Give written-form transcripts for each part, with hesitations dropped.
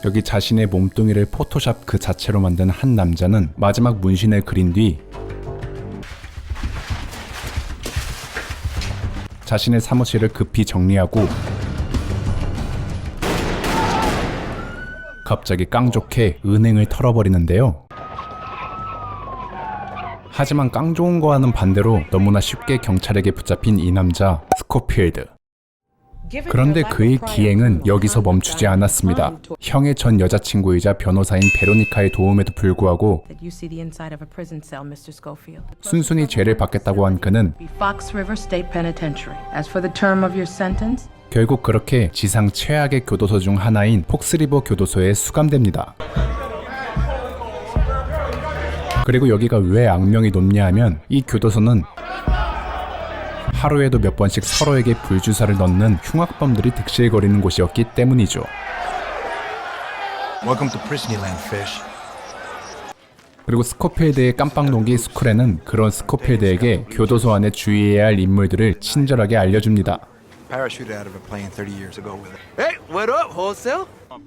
여기 자신의 몸뚱이를 포토샵 그 자체로 만든 한 남자는 마지막 문신을 그린 뒤 자신의 사무실을 급히 정리하고 갑자기 깡좋게 은행을 털어버리는데요. 하지만 깡좋은 거와는 반대로 너무나 쉽게 경찰에게 붙잡힌 이 남자 스코필드. 그런데 그의 기행은 여기서 멈추지 않았습니다. 형의 전 여자친구이자 변호사인 베로니카의 도움에도 불구하고 순순히 죄를 받겠다고 한 그는 결국 그렇게 지상 최악의 교도소 중 하나인 폭스리버 교도소에 수감됩니다. 그리고 여기가 왜 악명이 높냐 하면 이 교도소는 하루에도 몇 번씩 서로에게 불주사를 넣는 흉악범들이 득실거리는 곳이었기 때문이죠. 그리고 스코필드의 깜빵동기 스쿨에는 그런 스코필드에게 교도소 안에 주의해야 할 인물들을 친절하게 알려줍니다.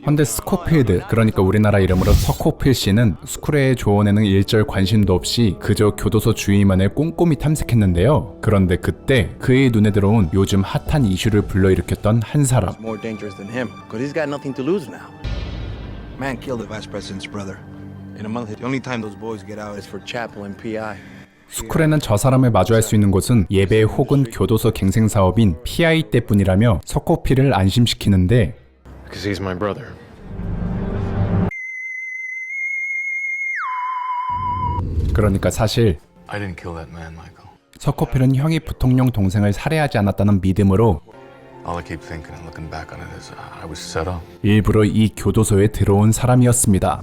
헌데 스코필드, 그러니까 우리나라 이름으로 서코필 씨는 스쿨의 조언에는 일절 관심도 없이 그저 교도소 주위만을 꼼꼼히 탐색했는데요. 그런데 그때 그의 눈에 들어온 요즘 핫한 이슈를 불러일으켰던 한 사람. 스쿨에는 저 사람을 마주할 수 있는 곳은 예배 혹은 교도소 갱생 사업인 PI 때뿐이라며 서코필을 안심시키는데 그러니까 사실 서코필은 형이 부통령 동생을 살해하지 않았다는 믿음으로 일부러 이 교도소에 들어온 사람이었습니다.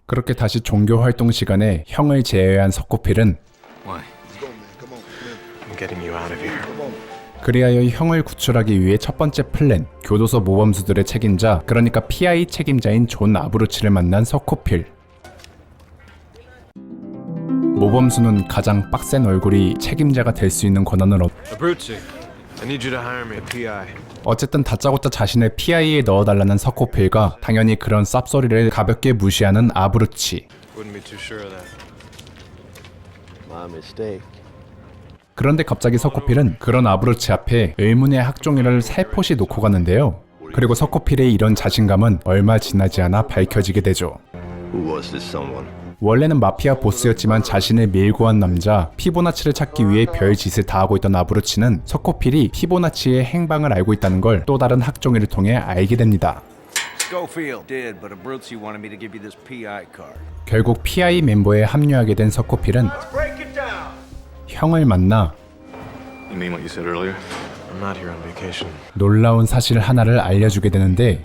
그렇게 다시 종교 활동 시간에 형을 제외한 서코필은 그리하여 형을 구출하기 위해 첫 번째 플랜, 교도소 모범수들의 책임자, 그러니까 PI 책임자인 존 아브루치를 만난 서코필. 모범수는 가장 빡센 얼굴이 책임자가 될 수 있는 권한을 어쨌든 다짜고짜 자신의 PI에 넣어달라는 서코필과 당연히 그런 쌉소리를 가볍게 무시하는 아브루치. 그런데 갑자기 서코필은 그런 아브루치 앞에 의문의 학종이를 살포시 놓고 가는데요. 그리고 서코필의 이런 자신감은 얼마 지나지 않아 밝혀지게 되죠. 원래는 마피아 보스였지만 자신을 밀고 한 남자 피보나치를 찾기 위해 별짓을 다 하고 있던 아브루치는 서코필이 피보나치의 행방을 알고 있다는 걸 또 다른 학종이를 통해 알게 됩니다. 결국 PI 멤버에 합류하게 된 서코필은 형을 만나 놀라운 사실 하나를 알려주게 되는데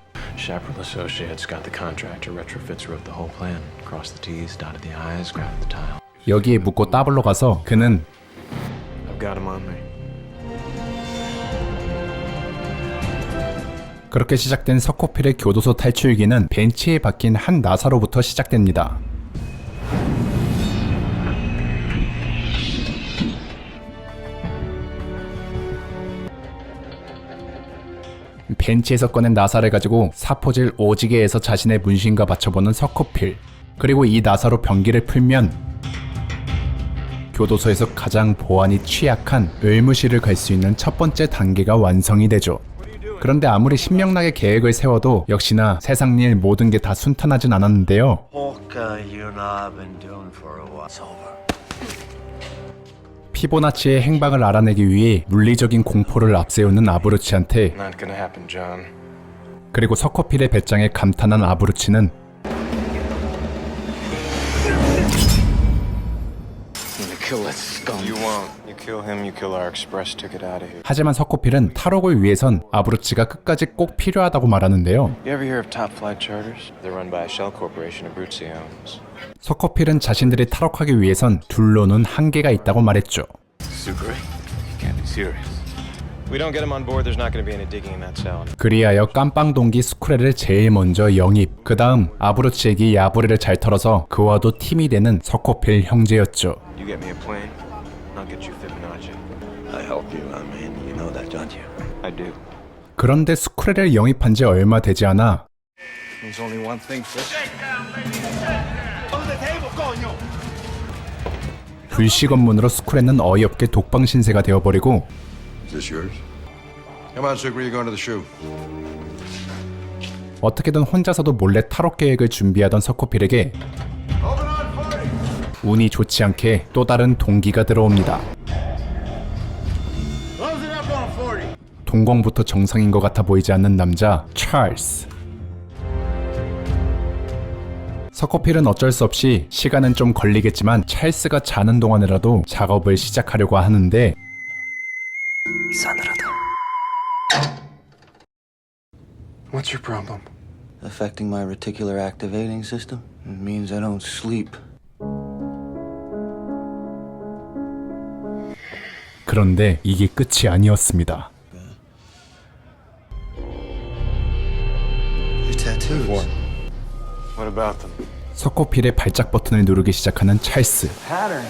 여기에 묻고 따블로 가서 그는 그렇게 시작된 서코필의 교도소 탈출기는 벤치에 박힌 한 나사로부터 시작됩니다. 벤치에서 꺼낸 나사를 가지고 사포질 오지게 해서 자신의 문신과 맞춰보는 서코필. 그리고 이 나사로 병기를 풀면 교도소에서 가장 보안이 취약한 의무실을 갈 수 있는 첫 번째 단계가 완성이 되죠. 그런데 아무리 신명나게 계획을 세워도 역시나 세상 일 모든 게 다 순탄하진 않았는데요. 피보나치의 행방을 알아내기 위해 물리적인 공포를 앞세우는 아브루치한테 그리고 서코필의 배짱에 감탄한 아브루치는 하지만 서코필은 탈옥을 위해선 아브루치가 끝까지 꼭 필요하다고 말하는데요. 서코필은 자신들이 탈옥하기 위해선 둘로는 한계가 있다고 말했죠. 그리하여 깜빵동기 스쿠레를 제일 먼저 영입. 그 다음 아브루치에게 야부리를 잘 털어서 그와도 팀이 되는 서코필 형제였죠. 그런데 스쿠레를 영입한 지 얼마 되지 않아 불식 업무로 스쿠레는 어이없게 독방 신세가 되어버리고 어떻게든 혼자서도 몰래 탈옥 계획을 준비하던 서코필에게 운이 좋지 않게 또 다른 동기가 들어옵니다. 동공부터 정상인 것 같아 보이지 않는 남자 찰스. 서코필은 어쩔 수 없이 시간은 좀 걸리겠지만 찰스가 자는 동안이라도 작업을 시작하려고 하는데 싸늘하다. What's your problem? Affecting my reticular activating system. It means I don't sleep. 그런데 이게 끝이 아니었습니다. Your tattoos. What about them? 서코필의 발작 버튼을 누르기 시작하는 찰스. Pattern.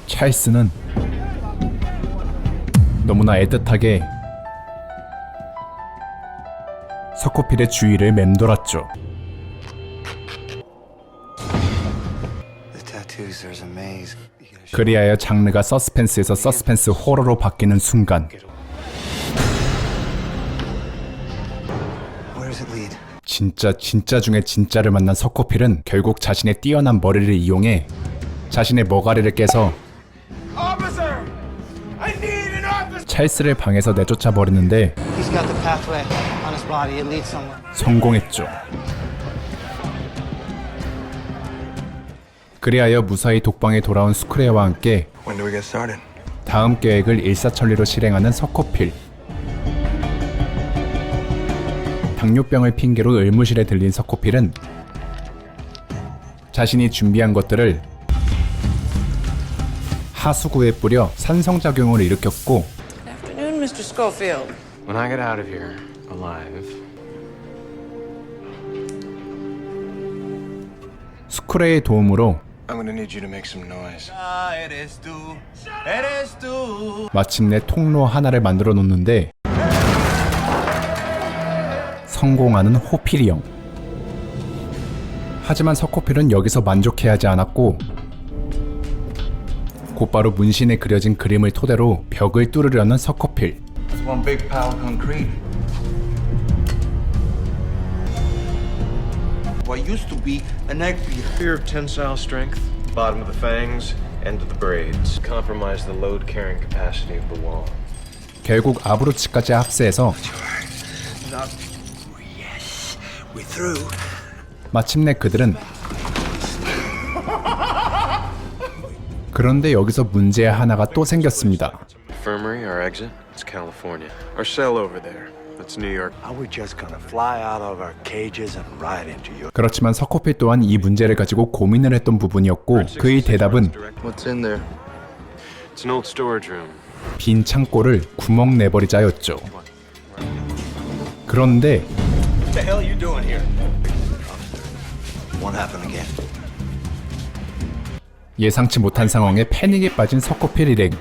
찰스는 너무나 애틋하게 서코필의 주위를 맴돌았죠. The tattoos, there's a maze. 그리하여 장르가 서스펜스에서 서스펜스 호러로 바뀌는 순간 Where does it lead? 진짜 중에 진짜를 만난 서코필은 결국 자신의 뛰어난 머리를 이용해 자신의 머가리를 깨서 찰스를 방에서 내쫓아 버리는데 He's got the pathway on his body. It leads somewhere. 성공했죠. 그리하여 무사히 독방에 돌아온 스쿠레와 함께 When do we get started? 다음 계획을 일사천리로 실행하는 서코필. 당뇨병을 핑계로 의무실에 들린 서코필은 자신이 준비한 것들을 하수구에 뿌려 산성작용을 일으켰고 Afternoon, Mr. Schofield. When I get out of here alive, 스쿠레의 도움으로 I'm gonna need you to make some noise. 마침내 통로 하나를 만들어 놓는데 성공하는 호필이 형. 하지만 서코필은 여기서 만족해하지 않았고 곧바로 문신에 그려진 그림을 토대로 벽을 뚫으려는 서코필. One big pile of concrete. What used to be a neck beater. Fear of tensile strength, bottom of the fangs, end of the braids. Compromise the load carrying capacity of the wall. 결국 아브로치까지 합세해서 Yes, we're through. 마침내 그들은 그런데 여기서 문제 하나가 또 생겼습니다. Infirmary, our exit, it's California. Our cell over there, that's New York. Are we just gonna fly out of our cages and right into your... 그렇지만 서코필 또한 이 문제를 가지고 고민을 했던 부분이었고 그의 대답은 What's in there? It's an old storage room. 빈 창고를 구멍 내버리자였죠. 그런데 What the hell are you doing here? Won't happen again. 예상치 못한 상황에 패닉에 빠진 서코필 일행.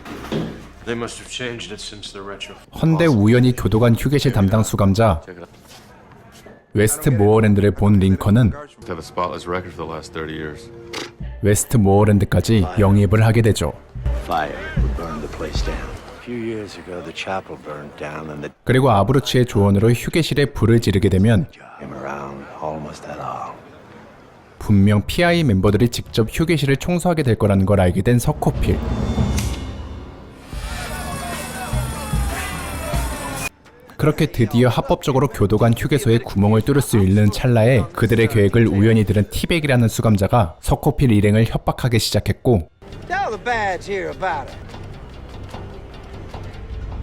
They must have changed it since the retro. 헌데 우연히 교도관 휴게실 담당 수감자 웨스트 모어랜드를 본 링컨은 Have a spotless record for the last 30 years. 웨스트 모어랜드까지 영입을 하게 되죠. Fire would burn the place down. A few years ago, the chapel burned down and the 그리고 아브루치의 조언으로 휴게실에 불을 지르게 되면 came around almost at all. 분명 PI 멤버들이 직접 휴게실을 청소하게 될 거라는 걸 알게 된 서코필. 그렇게 드디어 합법적으로 교도관 휴게소에 구멍을 뚫을 수 있는 찰나에 그들의 계획을 우연히 들은 티백이라는 수감자가 서코필 일행을 협박하기 시작했고 Tell the badge here about it.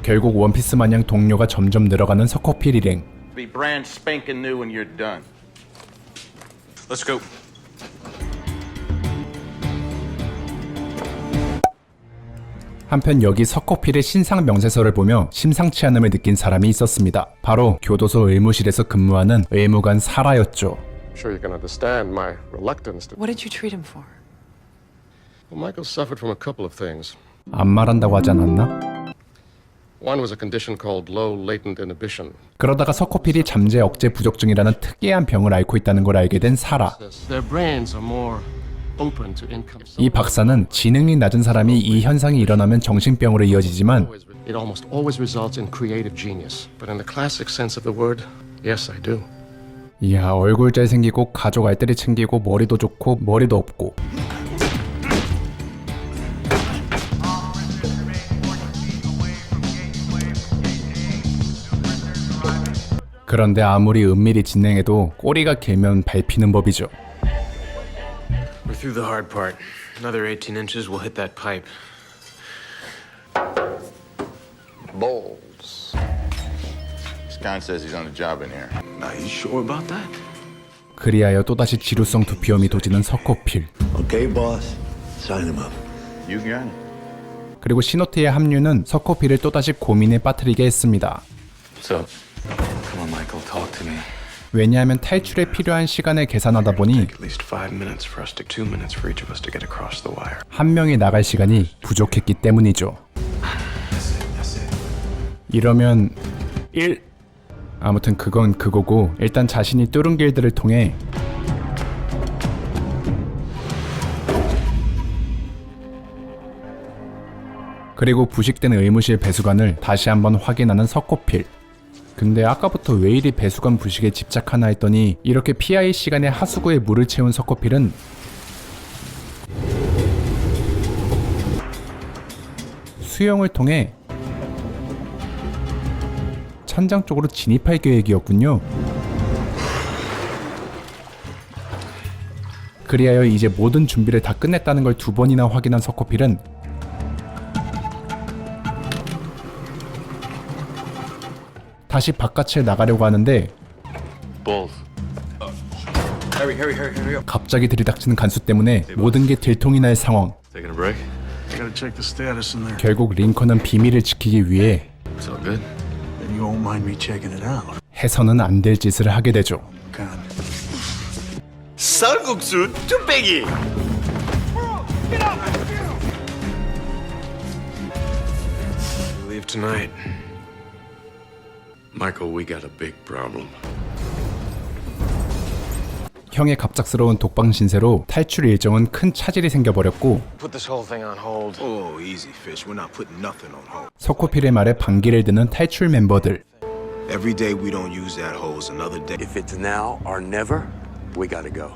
결국 원피스 마냥 동료가 점점 늘어가는 서코필 일행. Be brand spanking new when you're done. Let's go. 한편 여기 서코필의 신상 명세서를 보며 심상치 않음을 느낀 사람이 있었습니다. 바로 교도소 의무실에서 근무하는 의무관 사라였죠. Sure you can understand my reluctance to... What did you treat him for? Well, Michael suffered from a couple of things. 안 말한다고 하지 않았나? One was a condition called low latent inhibition. 그러다가 서코필이 잠재 억제 부족증이라는 특이한 병을 앓고 있다는 걸 알게 된 사라. Their brains are more open to income. 이 박사는 지능이 낮은 사람이 이 현상이 일어나면 정신병으로 이어지지만 It almost always results in creative genius. But in the classic sense of the word, yes, I do. 이야, 얼굴 잘생기고 가족 알뜰히 챙기고 머리도 좋고 머리도 없고. 그런데 아무리 은밀히 진행해도 꼬리가 길면 밟히는 법이죠. We're through the hard part. Another 18 inches, we'll hit that pipe. Balls. This guy says he's on a job in here. Are you sure about that? 그리하여 또다시 지루성 두피염이 도지는 서코필. Okay, boss. Sign him up. You got it. 그리고 시노트의 합류는 서코필을 또다시 고민에 빠뜨리게 했습니다. So, come on, Michael, talk to me. 왜냐하면 탈출에 필요한 시간을 계산하다 보니 At least 5 minutes for us to 2 minutes for each of us to get across the wire. 한 명이 나갈 시간이 부족했기 때문이죠. 이러면 1. 아무튼 그건 그거고 일단 자신이 뚫은 길들을 통해 그리고 부식된 의무실 배수관을 다시 한번 확인하는 서코필. 근데 아까부터 왜 이리 배수관 부식에 집착하나 했더니 이렇게 PI 시간에 하수구에 물을 채운 서코필은 수영을 통해 천장 쪽으로 진입할 계획이었군요. 그리하여 이제 모든 준비를 다 끝냈다는 걸 2번이나 확인한 서코필은 다시 바깥을 나가려고 하는데 갑자기 들이닥치는 간수 때문에 모든 게 들통이 날 상황. Taking a break? I gotta check the status in there. 결국 링컨은 비밀을 지키기 위해 It's all good. Then you won't mind me checking it out. 해서는 안 될 짓을 하게 되죠. God. 쌀국수 뚝배기. Leave tonight. Michael, we got a big problem. 형의 갑작스러운 독방 신세로 탈출 일정은 큰 차질이 생겨버렸고 Put this whole thing on hold. Oh, easy, fish. We're not putting nothing on hold. 서코필의 말에 반기를 드는 탈출 멤버들. Every day we don't use that hole is another day. If it's now or never, we gotta go.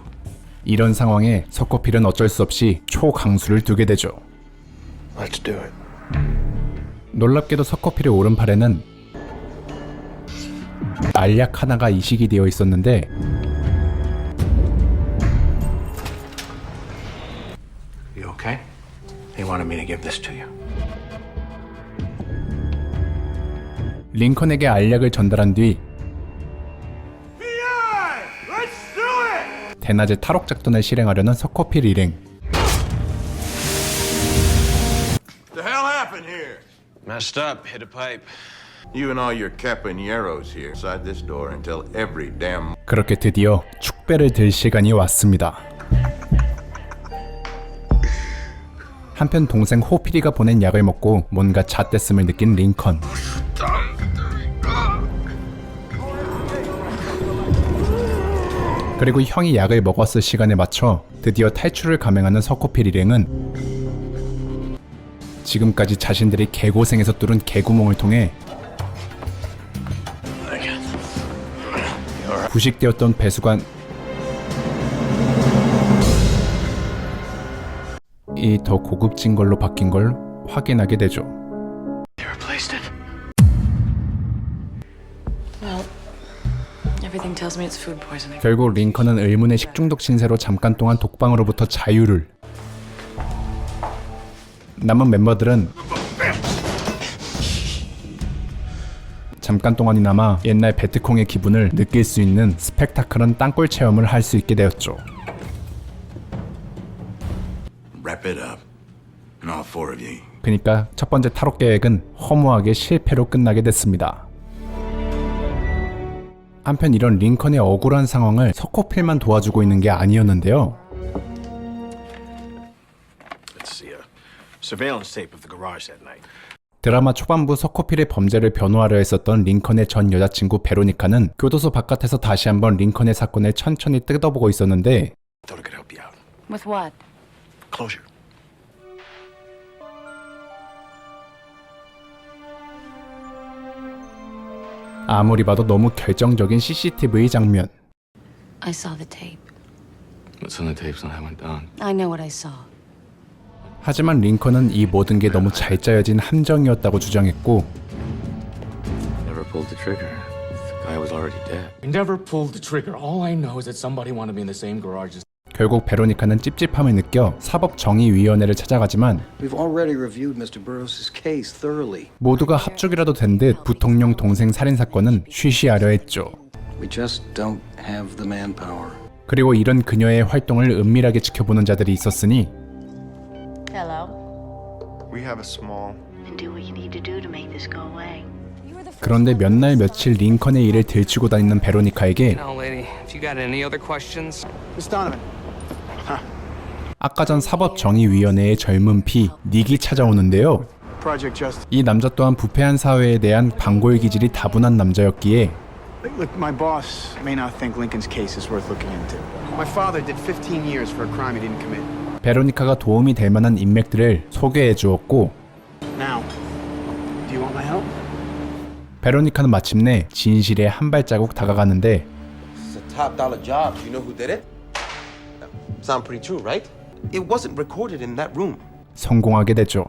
이런 상황에 서코필은 어쩔 수 없이 초강수를 두게 되죠. Let's do it. 놀랍게도 서코필의 오른팔에는 알약 하나가 이식이 되어 있었는데 You okay? He wanted me to give this to you. 링컨에게 알약을 전달한 뒤 대낮에 탈옥 작전을 실행하려는 서코필 일행. The hell happened here? Messed up, hit a pipe. You and all your campaneros here inside this door until every damn. 그렇게 드디어 축배를 들 시간이 왔습니다. 한편 동생 호피리가 보낸 약을 먹고 뭔가 잣됐음을 느낀 링컨. 그리고 형이 약을 먹었을 시간에 맞춰 드디어 탈출을 감행하는 서코필 일행은 지금까지 자신들이 개고생해서 뚫은 개구멍을 통해 부식되었던 배수관 이 더 고급진 걸로 바뀐 걸 확인하게 되죠. They replaced it. Well, everything tells me it's food poisoning. 결국 링컨은 의문의 식중독 신세로 잠깐 동안 독방으로부터 자유를. 남은 멤버들은 잠깐 동안이나마 옛날 베트콩의 기분을 느낄 수 있는 스펙타클한 땅굴 체험을 할 수 있게 되었죠. Wrap it up. And all 4 of you. 그러니까 첫 번째 탈옥 계획은 허무하게 실패로 끝나게 됐습니다. 한편 이런 링컨의 억울한 상황을 서코필만 도와주고 있는 게 아니었는데요. Let's see a surveillance tape of the garage that night. 드라마 초반부 서코필의 범죄를 변호하려 했었던 링컨의 전 여자친구 베로니카는 교도소 바깥에서 다시 한번 링컨의 사건을 천천히 뜯어보고 있었는데 Thought I could help you out. With what? Closure. 아무리 봐도 너무 결정적인 CCTV 장면. I saw the tape. What's on the tapes on how it went down? I know what I saw. 하지만 링컨은 이 모든 게 너무 잘 짜여진 함정이었다고 주장했고 Never pulled the trigger. The guy was already dead. I never pulled the trigger. All I know is that somebody wanted me in the same garage as 결국 베로니카는 찝찝함을 느껴 사법정의위원회를 찾아가지만 We've already reviewed Mr. Burroughs' case thoroughly. 모두가 합죽이라도 된 듯 부통령 동생 살인사건은 쉬쉬하려 했죠. We just don't have the manpower. 그리고 이런 그녀의 활동을 은밀하게 지켜보는 자들이 있었으니 Hello. We have a small. And do what you need to do to make this go away. 그런데 몇 날 며칠 링컨의 일을 들추고 다니는 베로니카에게 Now, lady, if you got any other questions, Miss Donovan. 아까 전 사법정의위원회의 젊은 피 닉이 찾아오는데요. Project Justice. 이 남자 또한 부패한 사회에 대한 반골 기질이 다분한 남자였기에 Look, my boss may not think Lincoln's case is worth looking into. My father did 15 years for a crime he didn't commit. 베로니카가 도움이 될 만한 인맥들을 소개해 주었고 Now, do you want my help? 베로니카는 마침내 진실에 한 발자국 다가가는데 It's a top dollar job. You know who did it? Sound pretty true, right? It wasn't recorded in that room. 성공하게 되죠.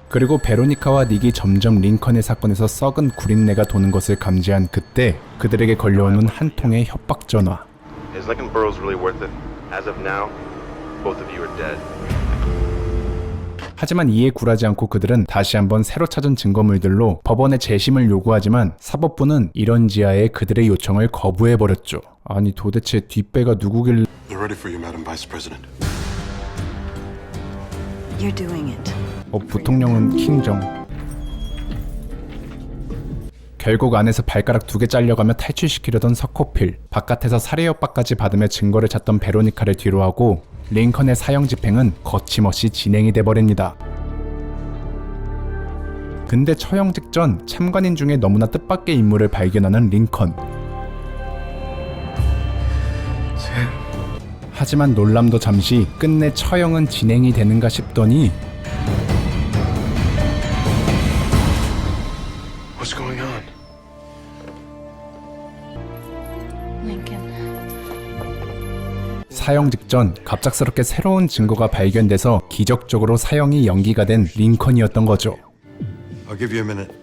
그리고 베로니카와 닉이 점점 링컨의 사건에서 썩은 구린내가 도는 것을 감지한 그때 그들에게 걸려오는 한 통의 협박 전화. Is Lincoln Burroughs really worth it? As of now, both of you are dead. 하지만 이에 굴하지 않고 그들은 다시 한번 새로 찾은 증거물들로 법원에 재심을 요구하지만 사법부는 이런 지하에 그들의 요청을 거부해버렸죠. 아니 도대체 뒷배가 누구길래 They're ready for you, Madam Vice President. You're doing it. 부통령은 킹정. 결국 안에서 발가락 2개 잘려가며 탈출시키려던 서코필, 바깥에서 살해 협박까지 받으며 증거를 찾던 베로니카를 뒤로하고 링컨의 사형 집행은 거침없이 진행이 돼버립니다. 근데 처형 직전 참관인 중에 너무나 뜻밖의 인물을 발견하는 링컨. 하지만 놀람도 잠시 끝내 처형은 진행이 되는가 싶더니 What's going on? Lincoln. 사형 직전 갑작스럽게 새로운 증거가 발견돼서 기적적으로 사형이 연기가 된 링컨이었던 거죠. I'll give you a minute.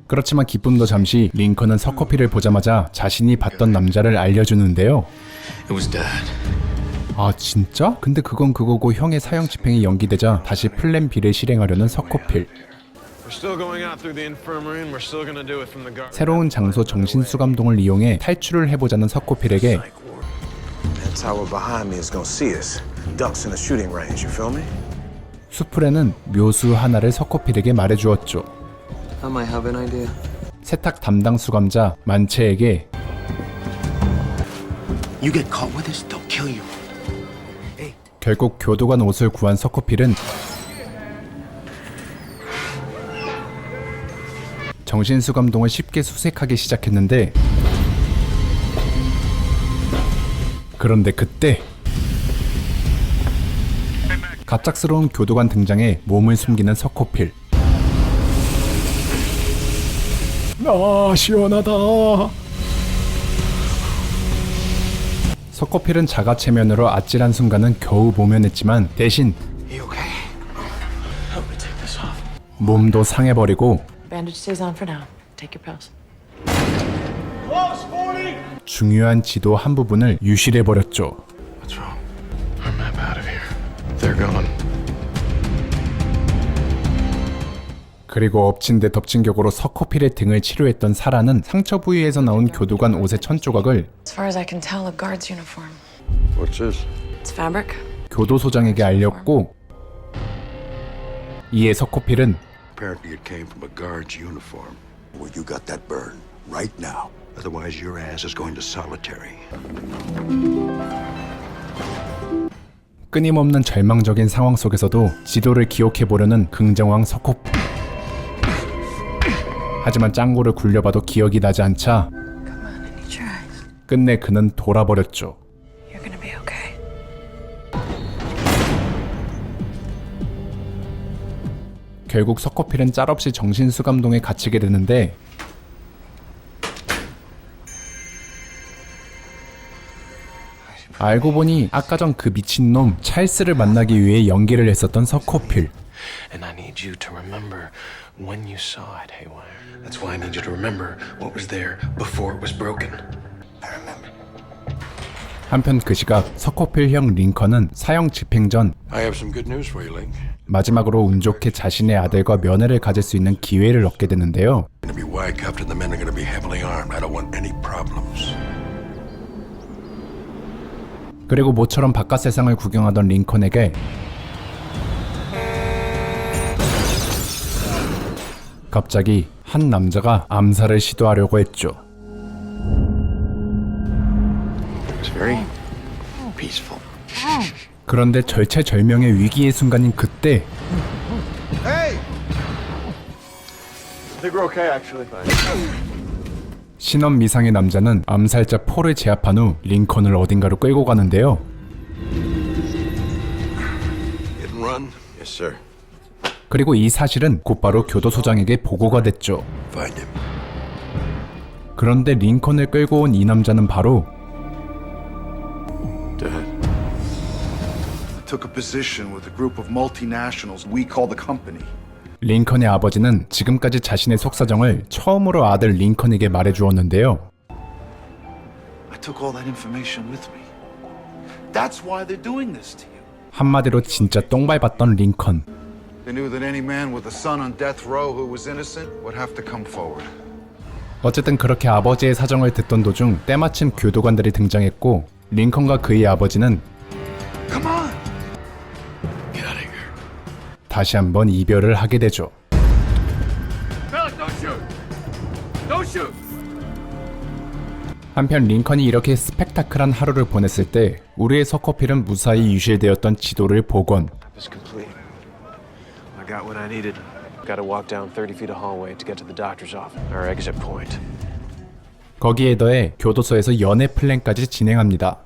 그렇지만 기쁨도 잠시 링컨은 서커피를 보자마자 자신이 봤던 남자를 알려주는데요. It was Dad. 아 진짜? 근데 그건 그거고 형의 사형 집행이 연기되자 다시 플랜 B를 실행하려는 서커필. We're still going out through the infirmary and we're still gonna do it from the garden. 새로운 장소 정신수감동을 이용해 탈출을 해보자는 서코필에게 That tower behind me is gonna see us. Ducks in the shooting range, you feel me? 수풀에는 묘수 하나를 서코필에게 말해주었죠. I might have an idea. 세탁 담당 수감자 만체에게 You get caught with this, they'll kill you. 결국 교도관 옷을 구한 서코필은 정신수감동을 쉽게 수색하기 시작했는데 그런데 그때 갑작스러운 교도관 등장에 몸을 숨기는 서코필. 아 시원하다. 서코필은 자가체면으로 아찔한 순간은 겨우 모면했지만 대신 몸도 상해버리고 Bandage stays on for now. Take your pills. 중요한 지도 한 부분을 유실해버렸죠. What's wrong? Our map out of here. They're gone. 그리고 엎친 데 덮친 격으로 서코필의 등을 치료했던 사라는 상처 부위에서 나온 교도관 옷의 천조각을 As far as I can tell, a guard's uniform. What's this? It's fabric. 교도소장에게 알렸고 이에 서코필은 Apparently it came from a guard's uniform. Well, you got that burn right now. Otherwise, your ass is going to solitary. 끊임없는 절망적인 상황 속에서도 지도를 기억해보려는 긍정왕 서코필. 하지만 짱구를 굴려봐도 기억이 나지 않자 끝내 그는 돌아버렸죠. You're gonna be okay. 결국 서코필은 짤없이 정신수감동에 갇히게 되는데 알고 보니 아까 전 그 미친놈 찰스를 만나기 위해 연기를 했었던 서코필. And I need you to remember when you saw it haywire. That's why I need you to remember what was there before it was broken. I remember. 한편 그 시각 서코필 형 링컨은 사형 집행 전 I have some good news for you, Link. 마지막으로 운 좋게 자신의 아들과 면회를 가질 수 있는 기회를 얻게 되는데요. Gonna be wide-cuffed and the men are gonna be heavily armed. I don't want any problems. 그리고 모처럼 바깥 세상을 구경하던 링컨에게 갑자기 한 남자가 암살을 시도하려고 했죠. It's very peaceful. 그런데 절체절명의 위기의 순간인 그때 Hey! I think we're okay, actually. 신원 미상의 남자는 암살자 폴을 제압한 후 링컨을 어딘가로 끌고 가는데요. Hit and run? Yes, sir. 그리고 이 사실은 곧바로 교도소장에게 보고가 됐죠. Find him. 그런데 링컨을 끌고 온 이 남자는 바로 Dad. I took a position with a group of multinationals we call the company. 링컨의 아버지는 지금까지 자신의 속사정을 처음으로 아들 링컨에게 말해주었는데요. I took all that information with me. That's why they're doing this to you. 한마디로 진짜 똥밟았던 링컨. They knew that any man with a son on death row who was innocent would have to come forward. 어쨌든 그렇게 아버지의 사정을 듣던 도중 때마침 교도관들이 등장했고 링컨과 그의 아버지는 Come on! 다시 한번 이별을 하게 되죠. 한편 링컨이 이렇게 스펙타클한 하루를 보냈을 때 우리의 서코필은 무사히 유실되었던 지도를 복원. It's complete. I got what I needed. Got to walk down 30 feet of hallway to get to the doctor's office. Our exit point. 거기에 더해 교도소에서 연애 플랜까지 진행합니다.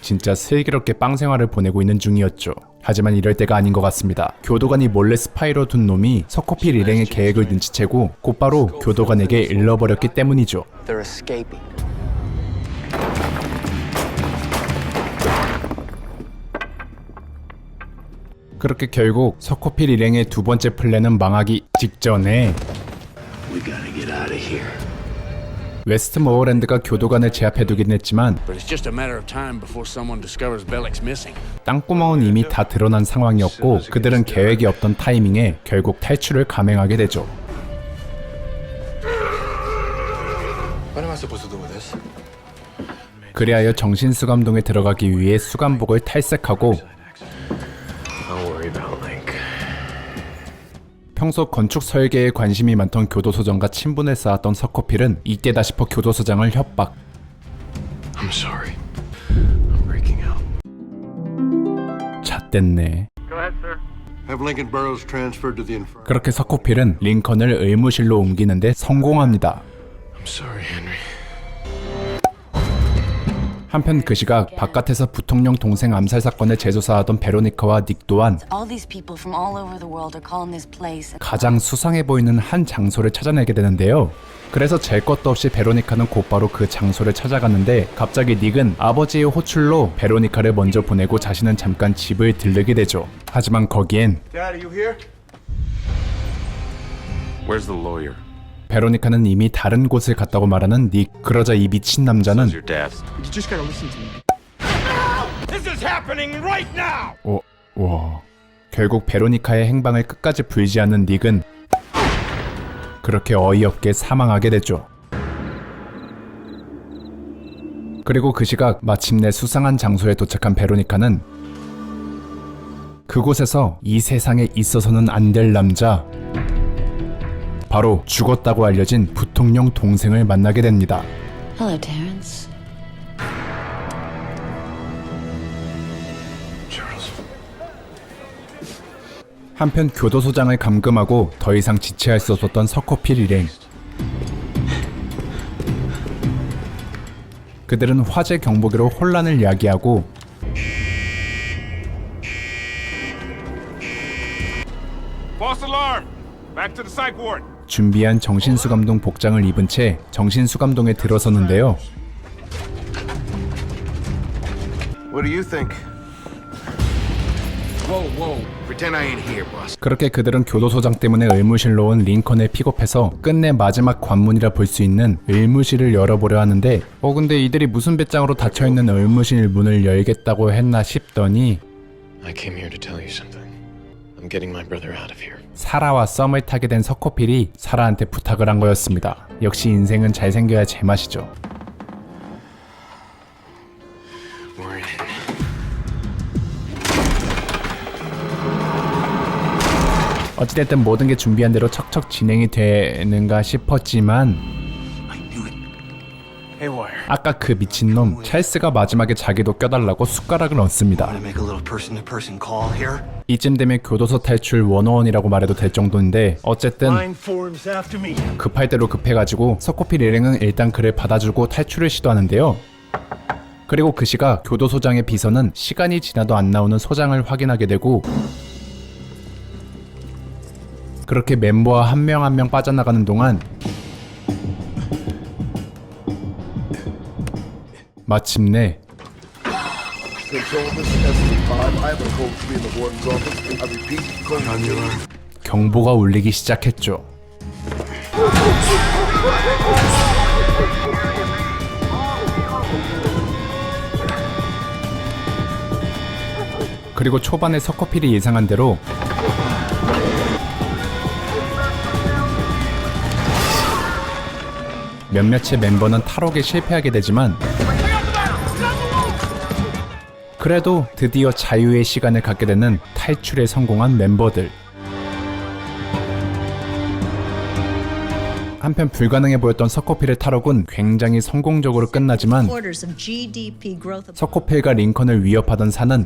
진짜 슬기롭게 빵 생활을 보내고 있는 중이었죠. 하지만 이럴 때가 아닌 것 같습니다. 교도관이 몰래 스파이로 둔 놈이 서코필 일행의 계획을 눈치채고 곧바로 교도관에게 일러버렸기 때문이죠. They're escaping. 그렇게 결국 서코필 일행의 두 번째 플랜은 망하기 직전에 We gotta get out of here. 웨스트모어랜드가 교도관을 제압해두긴 했지만 But it's just a matter of time before someone discovers Bellick's missing. 땅구멍은 이미 다 드러난 상황이었고 그들은 계획이 없던 타이밍에 결국 탈출을 감행하게 되죠. What am I supposed to do with this? 그리하여 정신수감동에 들어가기 위해 수감복을 탈색하고 Don't worry about Link. 평소 건축 설계에 관심이 많던 교도소장과 친분을 쌓았던 서코필은 이때다 싶어 교도소장을 협박. I'm sorry. I'm breaking out. 잣됐네. Have Lincoln Burrows transferred to the infirmary. 그렇게 서코필은 링컨을 의무실로 옮기는데 성공합니다. I'm sorry, Henry. 한편 그 시각 바깥에서 부통령 동생 암살 사건을 재조사하던 베로니카와 닉 또한 All these people from all over the world are calling this place. 가장 수상해 보이는 한 장소를 찾아내게 되는데요. 그래서 잴 것도 없이 베로니카는 곧바로 그 장소를 찾아갔는데 갑자기 닉은 아버지의 호출로 베로니카를 먼저 보내고 자신은 잠깐 집을 들르게 되죠. 하지만 거기엔 Dad, are you here? Where's the lawyer? 베로니카는 이미 다른 곳을 갔다고 말하는 닉. 그러자 이 미친 남자는 You just gotta listen to me. This is happening right now! 와. 결국 베로니카의 행방을 끝까지 불지 않는 닉은 그렇게 어이없게 사망하게 되죠. 그리고 그 시각 마침내 수상한 장소에 도착한 베로니카는 그곳에서 이 세상에 있어서는 안 될 남자, 바로 죽었다고 알려진 부통령 동생을 만나게 됩니다. Hello, Terrence. 한편 교도소장을 감금하고 더 이상 지체할 수 없었던 서코필 일행. 그들은 화재 경보기로 혼란을 야기하고 준비한 정신수감동 복장을 입은 채 정신수감동에 들어섰는데요. What do you think? Pretend I ain't here, boss. 그렇게 그들은 교도소장 때문에 의무실로 온 링컨을 픽업해서 끝내 마지막 관문이라 볼 수 있는 의무실을 열어보려 하는데 근데 이들이 무슨 배짱으로 닫혀있는 의무실 문을 열겠다고 했나 싶더니 I came here to tell you something. I'm getting my brother out of here. 사라와 썸을 타게 된 서코필이 사라한테 부탁을 한 거였습니다. 역시 인생은 잘생겨야 제맛이죠. We're in. 어찌됐든 모든 게 준비한 대로 척척 진행이 되는가 싶었지만 아까 그 미친놈 찰스가 마지막에 자기도 껴달라고 숟가락을 얹습니다. 이쯤 되면 교도소 탈출 101이라고 말해도 될 정도인데 어쨌든 급할 대로 급해가지고 서코필 일행은 일단 그를 받아주고 탈출을 시도하는데요. 그리고 그 시각 교도소장의 비서는 시간이 지나도 안 나오는 소장을 확인하게 되고 그렇게 멤버와 한 명 한 명 빠져나가는 동안 마침내 경보가 울리기 시작했죠. 그리고 초반에 서커필이 예상한 대로 몇몇의 멤버는 탈옥에 실패하게 되지만 그래도 드디어 자유의 시간을 갖게 되는 탈출에 성공한 멤버들. 한편 불가능해 보였던 서코필의 탈옥은 굉장히 성공적으로 끝나지만 서코필과 링컨을 위협하던 산은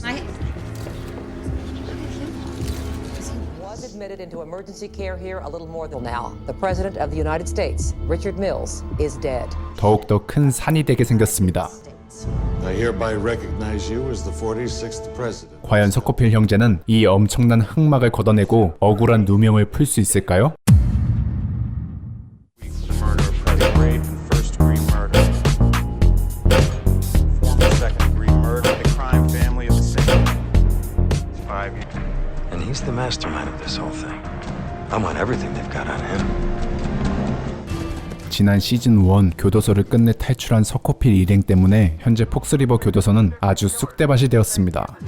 into emergency care here a little more than now. The President of the United States, Richard Mills, is dead. 더욱더 큰 산이 되게 생겼습니다. I hereby recognize you as the 46th president. 과연 서코필 형제는 이 엄청난 흑막을 걷어내고 억울한 누명을 풀 수 있을까요? He's the mastermind of this whole thing. I want everything they've got on him. 지난 시즌 1 교도소를 끝내 탈출한 서코필 일행 때문에 현재 폭스리버 교도소는 아주 쑥대밭이 되었습니다.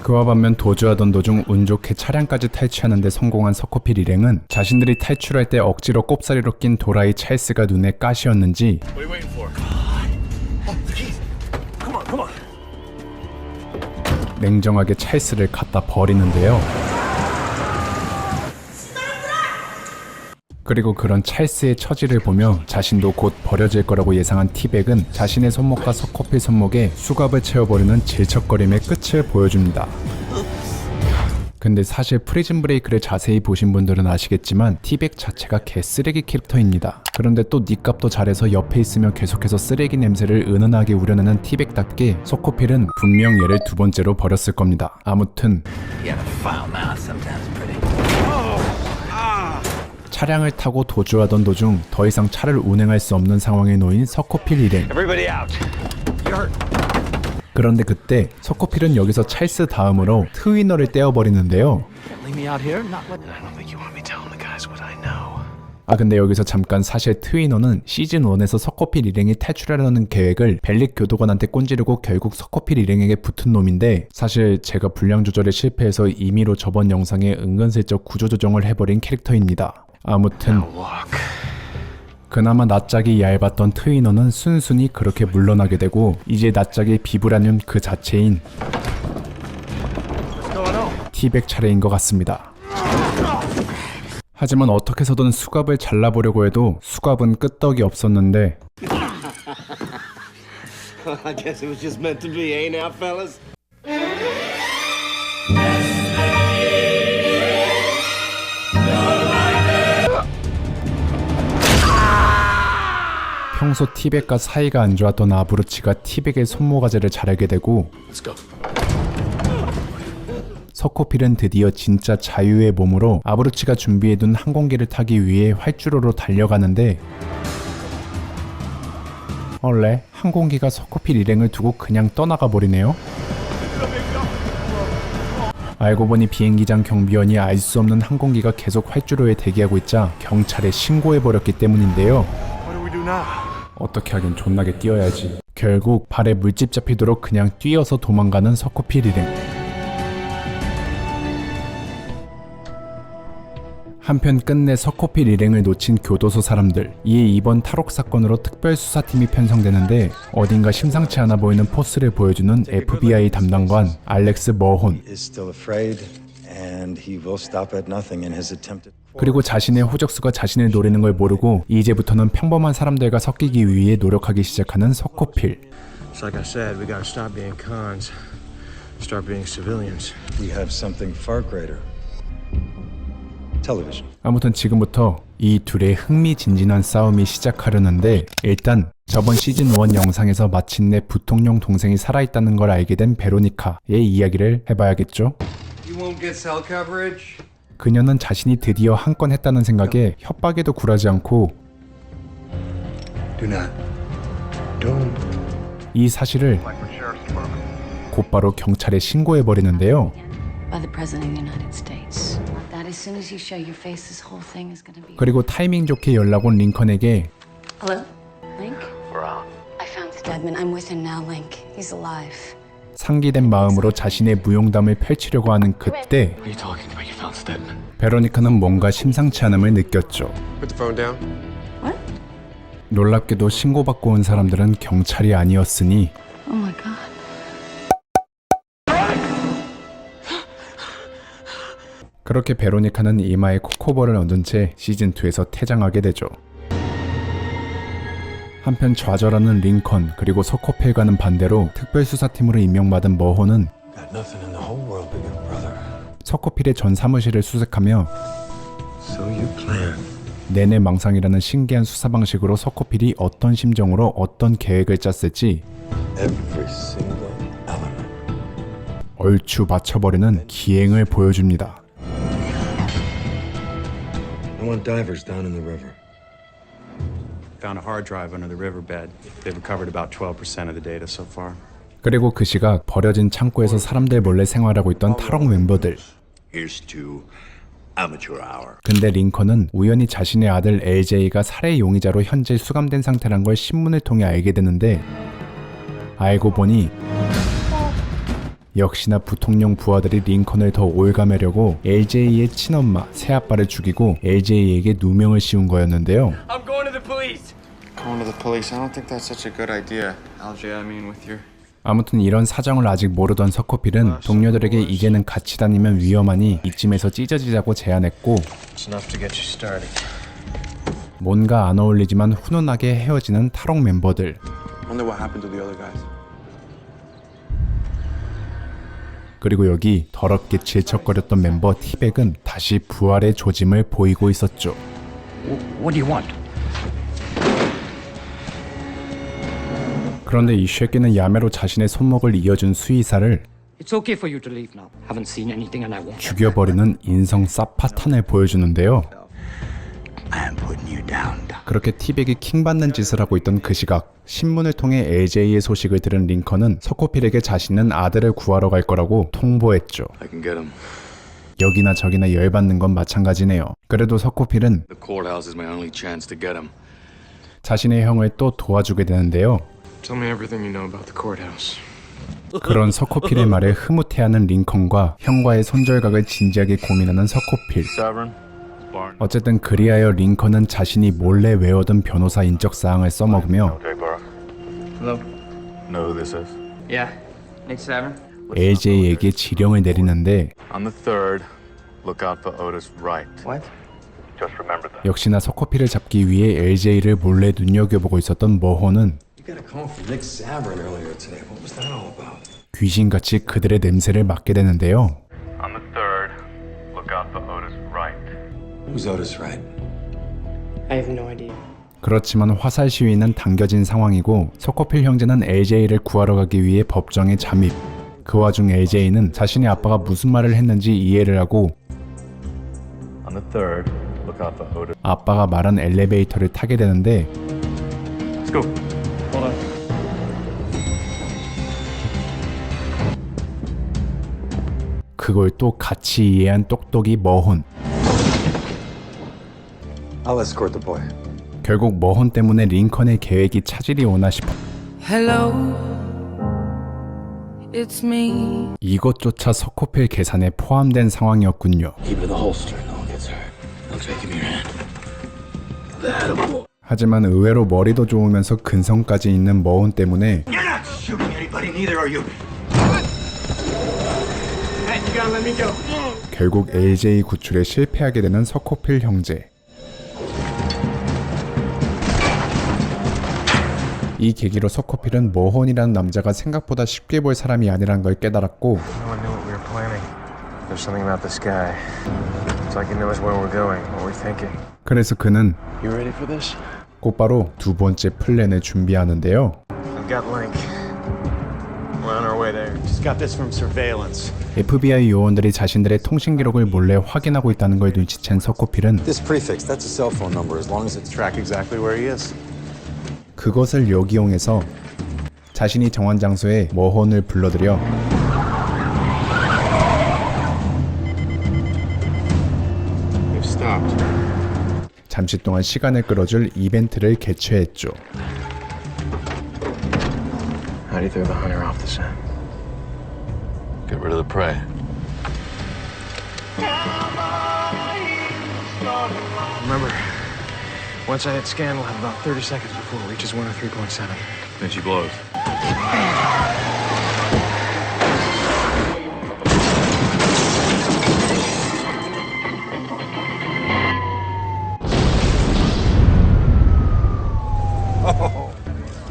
그와 반면 도주하던 도중 운 좋게 차량까지 탈취하는 데 성공한 서코필 일행은 자신들이 탈출할 때 억지로 꼽사리로 낀 도라이 찰스가 눈에 가시였는지 냉정하게 찰스를 갖다 버리는데요. 그리고 그런 찰스의 처지를 보며 자신도 곧 버려질 거라고 예상한 티백은 자신의 손목과 서코필 손목에 수갑을 채워버리는 질척거림의 끝을 보여줍니다. 근데 사실 프리즌 브레이크를 자세히 보신 분들은 아시겠지만 티백 자체가 개쓰레기 캐릭터입니다. 그런데 또 니값도 잘해서 옆에 있으면 계속해서 쓰레기 냄새를 은은하게 우려내는 티백답게 서코필은 분명 얘를 두 번째로 버렸을 겁니다. 아무튼 차량을 타고 도주하던 도중 더 이상 차를 운행할 수 없는 상황에 놓인 서코필 일행. 그런데 그때 서코필은 여기서 찰스 다음으로 트위너를 떼어버리는데요. 근데 여기서 잠깐 사실 트위너는 시즌 1에서 서코필 일행이 탈출하려는 계획을 벨릭 교도관한테 꼰지르고 결국 서코필 일행에게 붙은 놈인데 사실 제가 분량 조절에 실패해서 임의로 저번 영상에 은근슬쩍 구조조정을 해버린 캐릭터입니다. 아무튼 그나마 낯짝이 얇았던 트위너는 순순히 그렇게 물러나게 되고 이제 낯짝의 비브라늄 그 자체인 티백 차례인 것 같습니다. 하지만 어떻게 해서든 수갑을 잘라보려고 해도 수갑은 끄떡이 없었는데 I guess it was just meant to be, eh now, fellas? 평소 티백과 사이가 안 좋았던 아브로치가 티백의 손모가지를 자르게 되고 서코필은 드디어 진짜 자유의 몸으로 아브로치가 준비해둔 항공기를 타기 위해 활주로로 달려가는데 원래 항공기가 서코필 일행을 두고 그냥 떠나가 버리네요. 알고 보니 비행기장 경비원이 알 수 없는 항공기가 계속 활주로에 대기하고 있자 경찰에 신고해버렸기 때문인데요. 어떻게 하긴 존나게 뛰어야지. 결국 발에 물집 잡히도록 그냥 뛰어서 도망가는 서코필 일행. 한편 끝내 서코필 일행을 놓친 교도소 사람들. 이에 이번 탈옥 사건으로 특별수사팀이 편성되는데 어딘가 심상치 않아 보이는 포스를 보여주는 FBI 담당관 알렉스 머혼. 그리고 자신의 호적수가 자신을 노리는 걸 모르고 이제부터는 평범한 사람들과 섞이기 위해 노력하기 시작하는 서코필. It's like I said, we gotta stop being cons. Start being civilians. We have something far greater. Television. 아무튼 지금부터 이 둘의 흥미진진한 싸움이 시작하려는데 일단 저번 시즌1 영상에서 마침내 부통령 동생이 살아있다는 걸 알게 된 베로니카의 이야기를 해봐야겠죠. You won't get cell coverage? 그녀는 자신이 드디어 한 건 했다는 생각에 협박에도 굴하지 않고 이 사실을 곧바로 경찰에 신고해버리는데요. 그리고 타이밍 좋게 연락 온 링컨에게 Hello? Link? I found Stedman. I'm with him now, Link. He's alive. 상기된 마음으로 자신의 무용담을 펼치려고 하는 그때 What are you talking about? You found Stedman. 베로니카는 뭔가 심상치 않음을 느꼈죠. Put the phone down. What? 놀랍게도 신고받고 온 사람들은 경찰이 아니었으니 Oh my god. 그렇게 베로니카는 이마에 코코볼을 얻은 채 시즌2에서 퇴장하게 되죠. 한편 좌절하는 링컨 그리고 서코필과는 반대로 특별수사팀으로 임명받은 머혼은 서코필의 전 사무실을 수색하며 내내 망상이라는 신기한 수사 방식으로 서코필이 어떤 심정으로 어떤 계획을 짰을지 얼추 맞춰버리는 기행을 보여줍니다. I want divers down in the river. Found a hard drive under the riverbed. They've recovered about 12% of the data so far. 그리고 그 시각 버려진 창고에서 사람들 몰래 생활하고 있던 탈옥 멤버들. Here's to amateur hour. 근데 링컨은 우연히 자신의 아들 LJ가 살해 용의자로 현재 수감된 상태란 걸 신문을 통해 알게 되는데 알고 보니 역시나 부통령 부하들이 링컨을 더 올가매려고 LJ의 친엄마, 새아빠를 죽이고 LJ에게 누명을 씌운 거였는데요. I'm going to the police. Going to the police. I don't think that's such a good idea. LJ, I mean with your... 아무튼 이런 사정을 아직 모르던 서코필은 동료들에게 이제는 같이 다니면 위험하니 이쯤에서 찢어지자고 제안했고 It's enough to get you started. 뭔가 안 어울리지만 훈훈하게 헤어지는 탈옥 멤버들. Wonder what happened to the other guys. 그리고 여기 더럽게 질척거렸던 멤버 티백은 다시 부활의 조짐을 보이고 있었죠. What do you want? 그런데 이 쉐끼는 야매로 자신의 손목을 이어준 수의사를 It's okay for you to leave now. Haven't seen anything and I won't. 죽여버리는 인성 쌉파탄을 보여주는데요. I'm putting you down. 그렇게 티백이 킹받는 짓을 하고 있던 그 시각 신문을 통해 LJ의 소식을 들은 링컨은 서코필에게 자신은 아들을 구하러 갈 거라고 통보했죠. I can get him. 여기나 저기나 열받는 건 마찬가지네요. 그래도 서코필은 The courthouse is my only chance to get him. 자신의 형을 또 도와주게 되는데요. Tell me everything you know about the courthouse. 그런 서코필의 말에 흐뭇해하는 링컨과 형과의 손절각을 진지하게 고민하는 서코필. 어쨌든 그리하여 링컨은 자신이 몰래 외워둔 변호사 인적 사항을 써먹으며 Hello. Know who this is? Yeah. Nick Severn. LJ에게 지령을 내리는데 On the 3rd, look out for Otis Wright. What? Just remember that. 역시나 서코필을 잡기 위해 LJ를 몰래 눈여겨보고 있었던 머혼은 You got a call from Nick Savrin earlier today. What was that all about? 귀신같이 그들의 냄새를 맡게 되는데요. On the 3rd, look out for Otis Wright. Who's Otis Wright? I have no idea. 그렇지만 화살 시위는 당겨진 상황이고 서코필 형제는 LJ를 구하러 가기 위해 법정에 잠입. 그 와중 LJ는 자신의 아빠가 무슨 말을 했는지 이해를 하고 On the 3rd, look out for Otis. 아빠가 말한 엘리베이터를 타게 되는데 Let's go. Hold on. 그걸 또 같이 이해한 똑똑이 머혼. I'll escort the boy. 결국 머혼 때문에 링컨의 계획이 차질이 오나 싶어 Hello, it's me. 이것조차 서코필 계산에 포함된 상황이었군요. Keep it in the holster. No one gets hurt. Looks like give me your hand. That boy. 하지만 의외로 머리도 좋으면서 근성까지 있는 머혼 때문에 You're not shooting anybody, neither are you. Hey, you gotta let me go. 결국 LJ 구출에 실패하게 되는 서코필 형제. 이 계기로 서코필은 머혼이라는 남자가 생각보다 쉽게 볼 사람이 아니란 걸 깨달았고 No one knew what we were planning. There's something about this guy. It's like he knows where we're going, what we're thinking. 그래서 그는 You ready for this? 곧바로 두 번째 플랜을 준비하는데요. We've got Link. We're on our way there. Just got this from surveillance. FBI 요원들이 자신들의 통신 기록을 몰래 확인하고 있다는 걸 눈치챈 서코필은 This prefix, that's a cell phone number as long as it's Track exactly where he is. 그것을 역이용해서 자신이 정한 장소에 머혼을 불러들여 We've stopped. 잠시 동안 시간을 끌어줄 이벤트를 개최했죠. How do you throw the hunter off the scent? Get rid of the prey. Remember, once I hit scan, we'll have about 30 seconds before it reaches 103.7. Then she blows.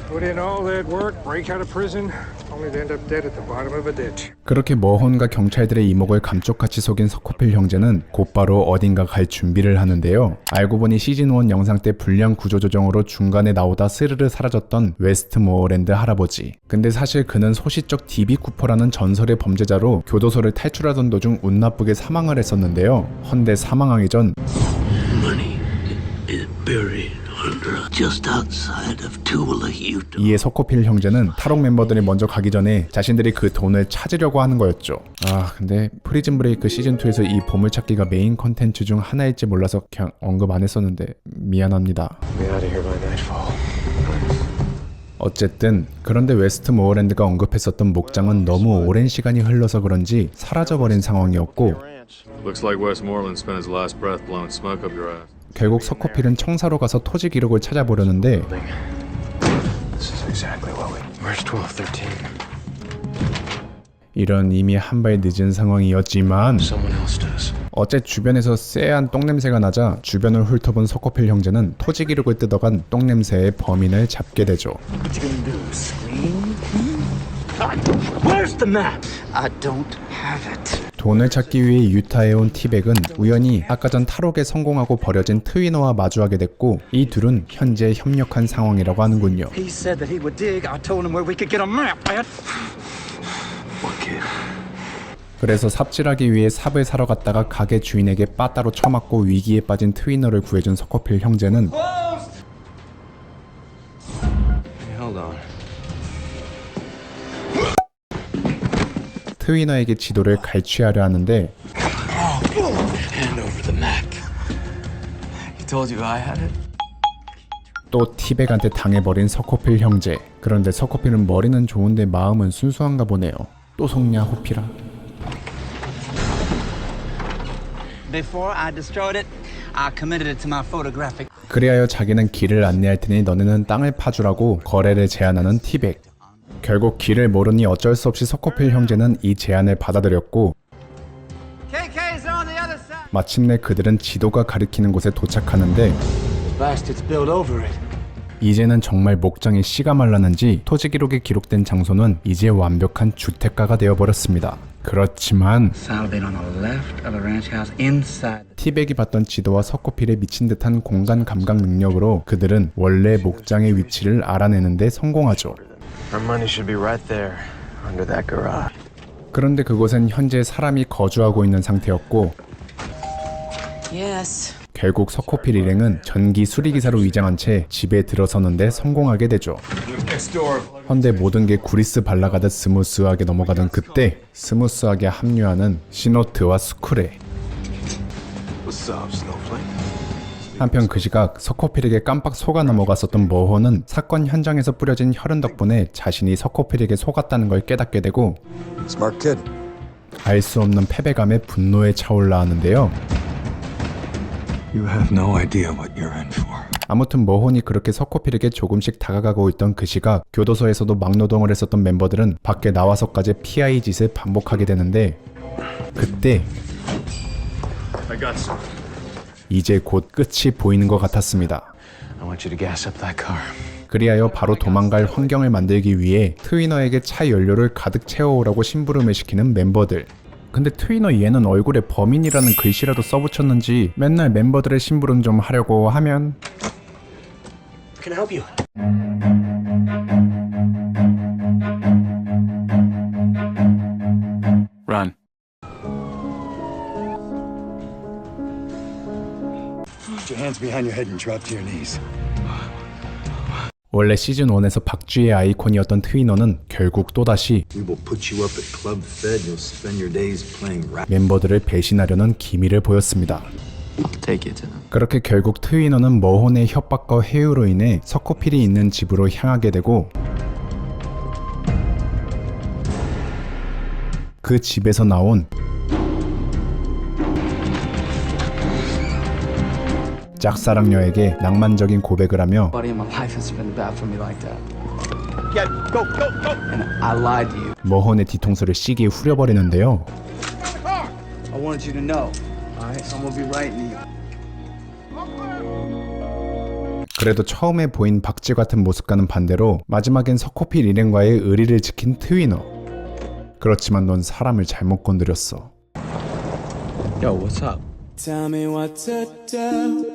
Put in all that work, break out of prison, only to end up dead at the bottom of a ditch. 그렇게 머혼과 경찰들의 이목을 감쪽같이 속인 서코필 형제는 곧바로 어딘가 갈 준비를 하는데요. 알고 보니 시즌1 영상 때 불량 구조조정으로 중간에 나오다 스르르 사라졌던 웨스트모어랜드 할아버지. 근데 사실 그는 소시적 DB 쿠퍼라는 전설의 범죄자로 교도소를 탈출하던 도중 운 나쁘게 사망을 했었는데요. 헌데 사망하기 전 money is buried under just outside of Tooele, Utah. 이에 서코필 형제는 탈옥 멤버들이 먼저 가기 전에 자신들이 그 돈을 찾으려고 하는 거였죠. 아 근데 프리즌 브레이크 시즌2에서 이 보물찾기가 메인 컨텐츠 중 하나일지 몰라서 그냥 언급 안 했었는데 미안합니다. Be out of here by nightfall. 어쨌든 그런데 웨스트모어랜드가 언급했었던 목장은 너무 오랜 시간이 흘러서 그런지 사라져버린 상황이었고 Looks like Westmoreland spent his last breath blowing smoke up your ass. 결국 서코필은 청사로 가서 토지 기록을 찾아보려는데 This is exactly what we... Where's 1213? 이런 이미 한 발 늦은 상황이었지만 Someone else does. 어째 주변에서 쎄한 똥냄새가 나자 주변을 훑어본 서코필 형제는 토지 기록을 뜯어간 똥냄새의 범인을 잡게 되죠. What you gonna do? Scream? Where's the map? I don't have it. 돈을 찾기 위해 유타에 온 티백은 우연히 아까 전 탈옥에 성공하고 버려진 트위너와 마주하게 됐고 이 둘은 현재 협력한 상황이라고 하는군요. He said that he would dig. I told him where we could get a map, man. 그래서 삽질하기 위해 삽을 사러 갔다가 가게 주인에게 빠따로 쳐맞고 위기에 빠진 트위너를 구해준 서코필 형제는 Hold on. 트위너에게 지도를 갈취하려 하는데 Hand over the map. He told you I had it? 또 티백한테 당해버린 서코필 형제. 그런데 서코필은 머리는 좋은데 마음은 순수한가 보네요. 또 속냐 호피라. Before I destroyed it, I committed it to my photographic. 그리하여 자기는 길을 안내할 테니 너네는 땅을 파주라고 거래를 제안하는 티백. 결국 길을 모르니 어쩔 수 없이 서코필 형제는 이 제안을 받아들였고 마침내 그들은 지도가 가리키는 곳에 도착하는데 Bastards built over it. 이제는 정말 목장에 씨가 말랐는지 토지 기록에 기록된 장소는 이제 완벽한 주택가가 되어버렸습니다. 그렇지만 Saddlebed on the left of the ranch house inside. 티백이 봤던 지도와 서코필의 미친 듯한 공간 감각 능력으로 그들은 원래 목장의 위치를 알아내는데 성공하죠. Our money should be right there, under that garage. 그런데 그곳엔 현재 사람이 거주하고 있는 상태였고 Yes. 결국 서코필 일행은 전기 수리기사로 위장한 채 집에 들어서는데 성공하게 되죠. 헌데 모든 게 구리스 발라가듯 스무스하게 넘어가던 그때 스무스하게 합류하는 시노트와 스쿠레. 한편 그 시각 서코필에게 깜빡 속아 넘어갔었던 머호는 사건 현장에서 뿌려진 혈흔 덕분에 자신이 서코필에게 속았다는 걸 깨닫게 되고 알 수 없는 패배감에 분노에 차올라 하는데요. You have no idea what you're in for. 아무튼 머혼이 그렇게 서코필에게 조금씩 다가가고 있던 그 시각 교도소에서도 막노동을 했었던 멤버들은 밖에 나와서까지 PI 짓을 반복하게 되는데 그때 이제 곧 끝이 보이는 것 같았습니다. I want you to gas up that car. 그리하여 바로 도망갈 환경을 만들기 위해 트위너에게 차 연료를 가득 채워오라고 심부름을 시키는 멤버들. 근데 트위너 얘는 얼굴에 범인이라는 글씨라도 써붙였는지 맨날 멤버들의 심부름 좀 하려고 하면 Can I help you? Run. Put your hands behind your head and drop to your knees. 원래 시즌1에서 박쥐의 아이콘이었던 트위너는 결국 또다시 We will put you up at Club Fed. You'll spend your days playing rap. 멤버들을 배신하려는 기미를 보였습니다. Take it to them. 그렇게 결국 트위너는 머혼의 협박과 회유로 인해 서코필이 있는 집으로 향하게 되고 그 집에서 나온 짝사랑녀에게 낭만적인 고백을 하며 Buddy in my life has been bad for me like that. Yeah, go. And I lied to you. 머혼의 뒤통수를 시기에 후려버리는데요. I wanted you to know. Alright, I'm gonna be right in you. 그래도 처음에 보인 박쥐 같은 모습과는 반대로 마지막엔 서코필 일행과의 의리를 지킨 트위너. 그렇지만 넌 사람을 잘못 건드렸어. Yo, what's up? Tell me what to do.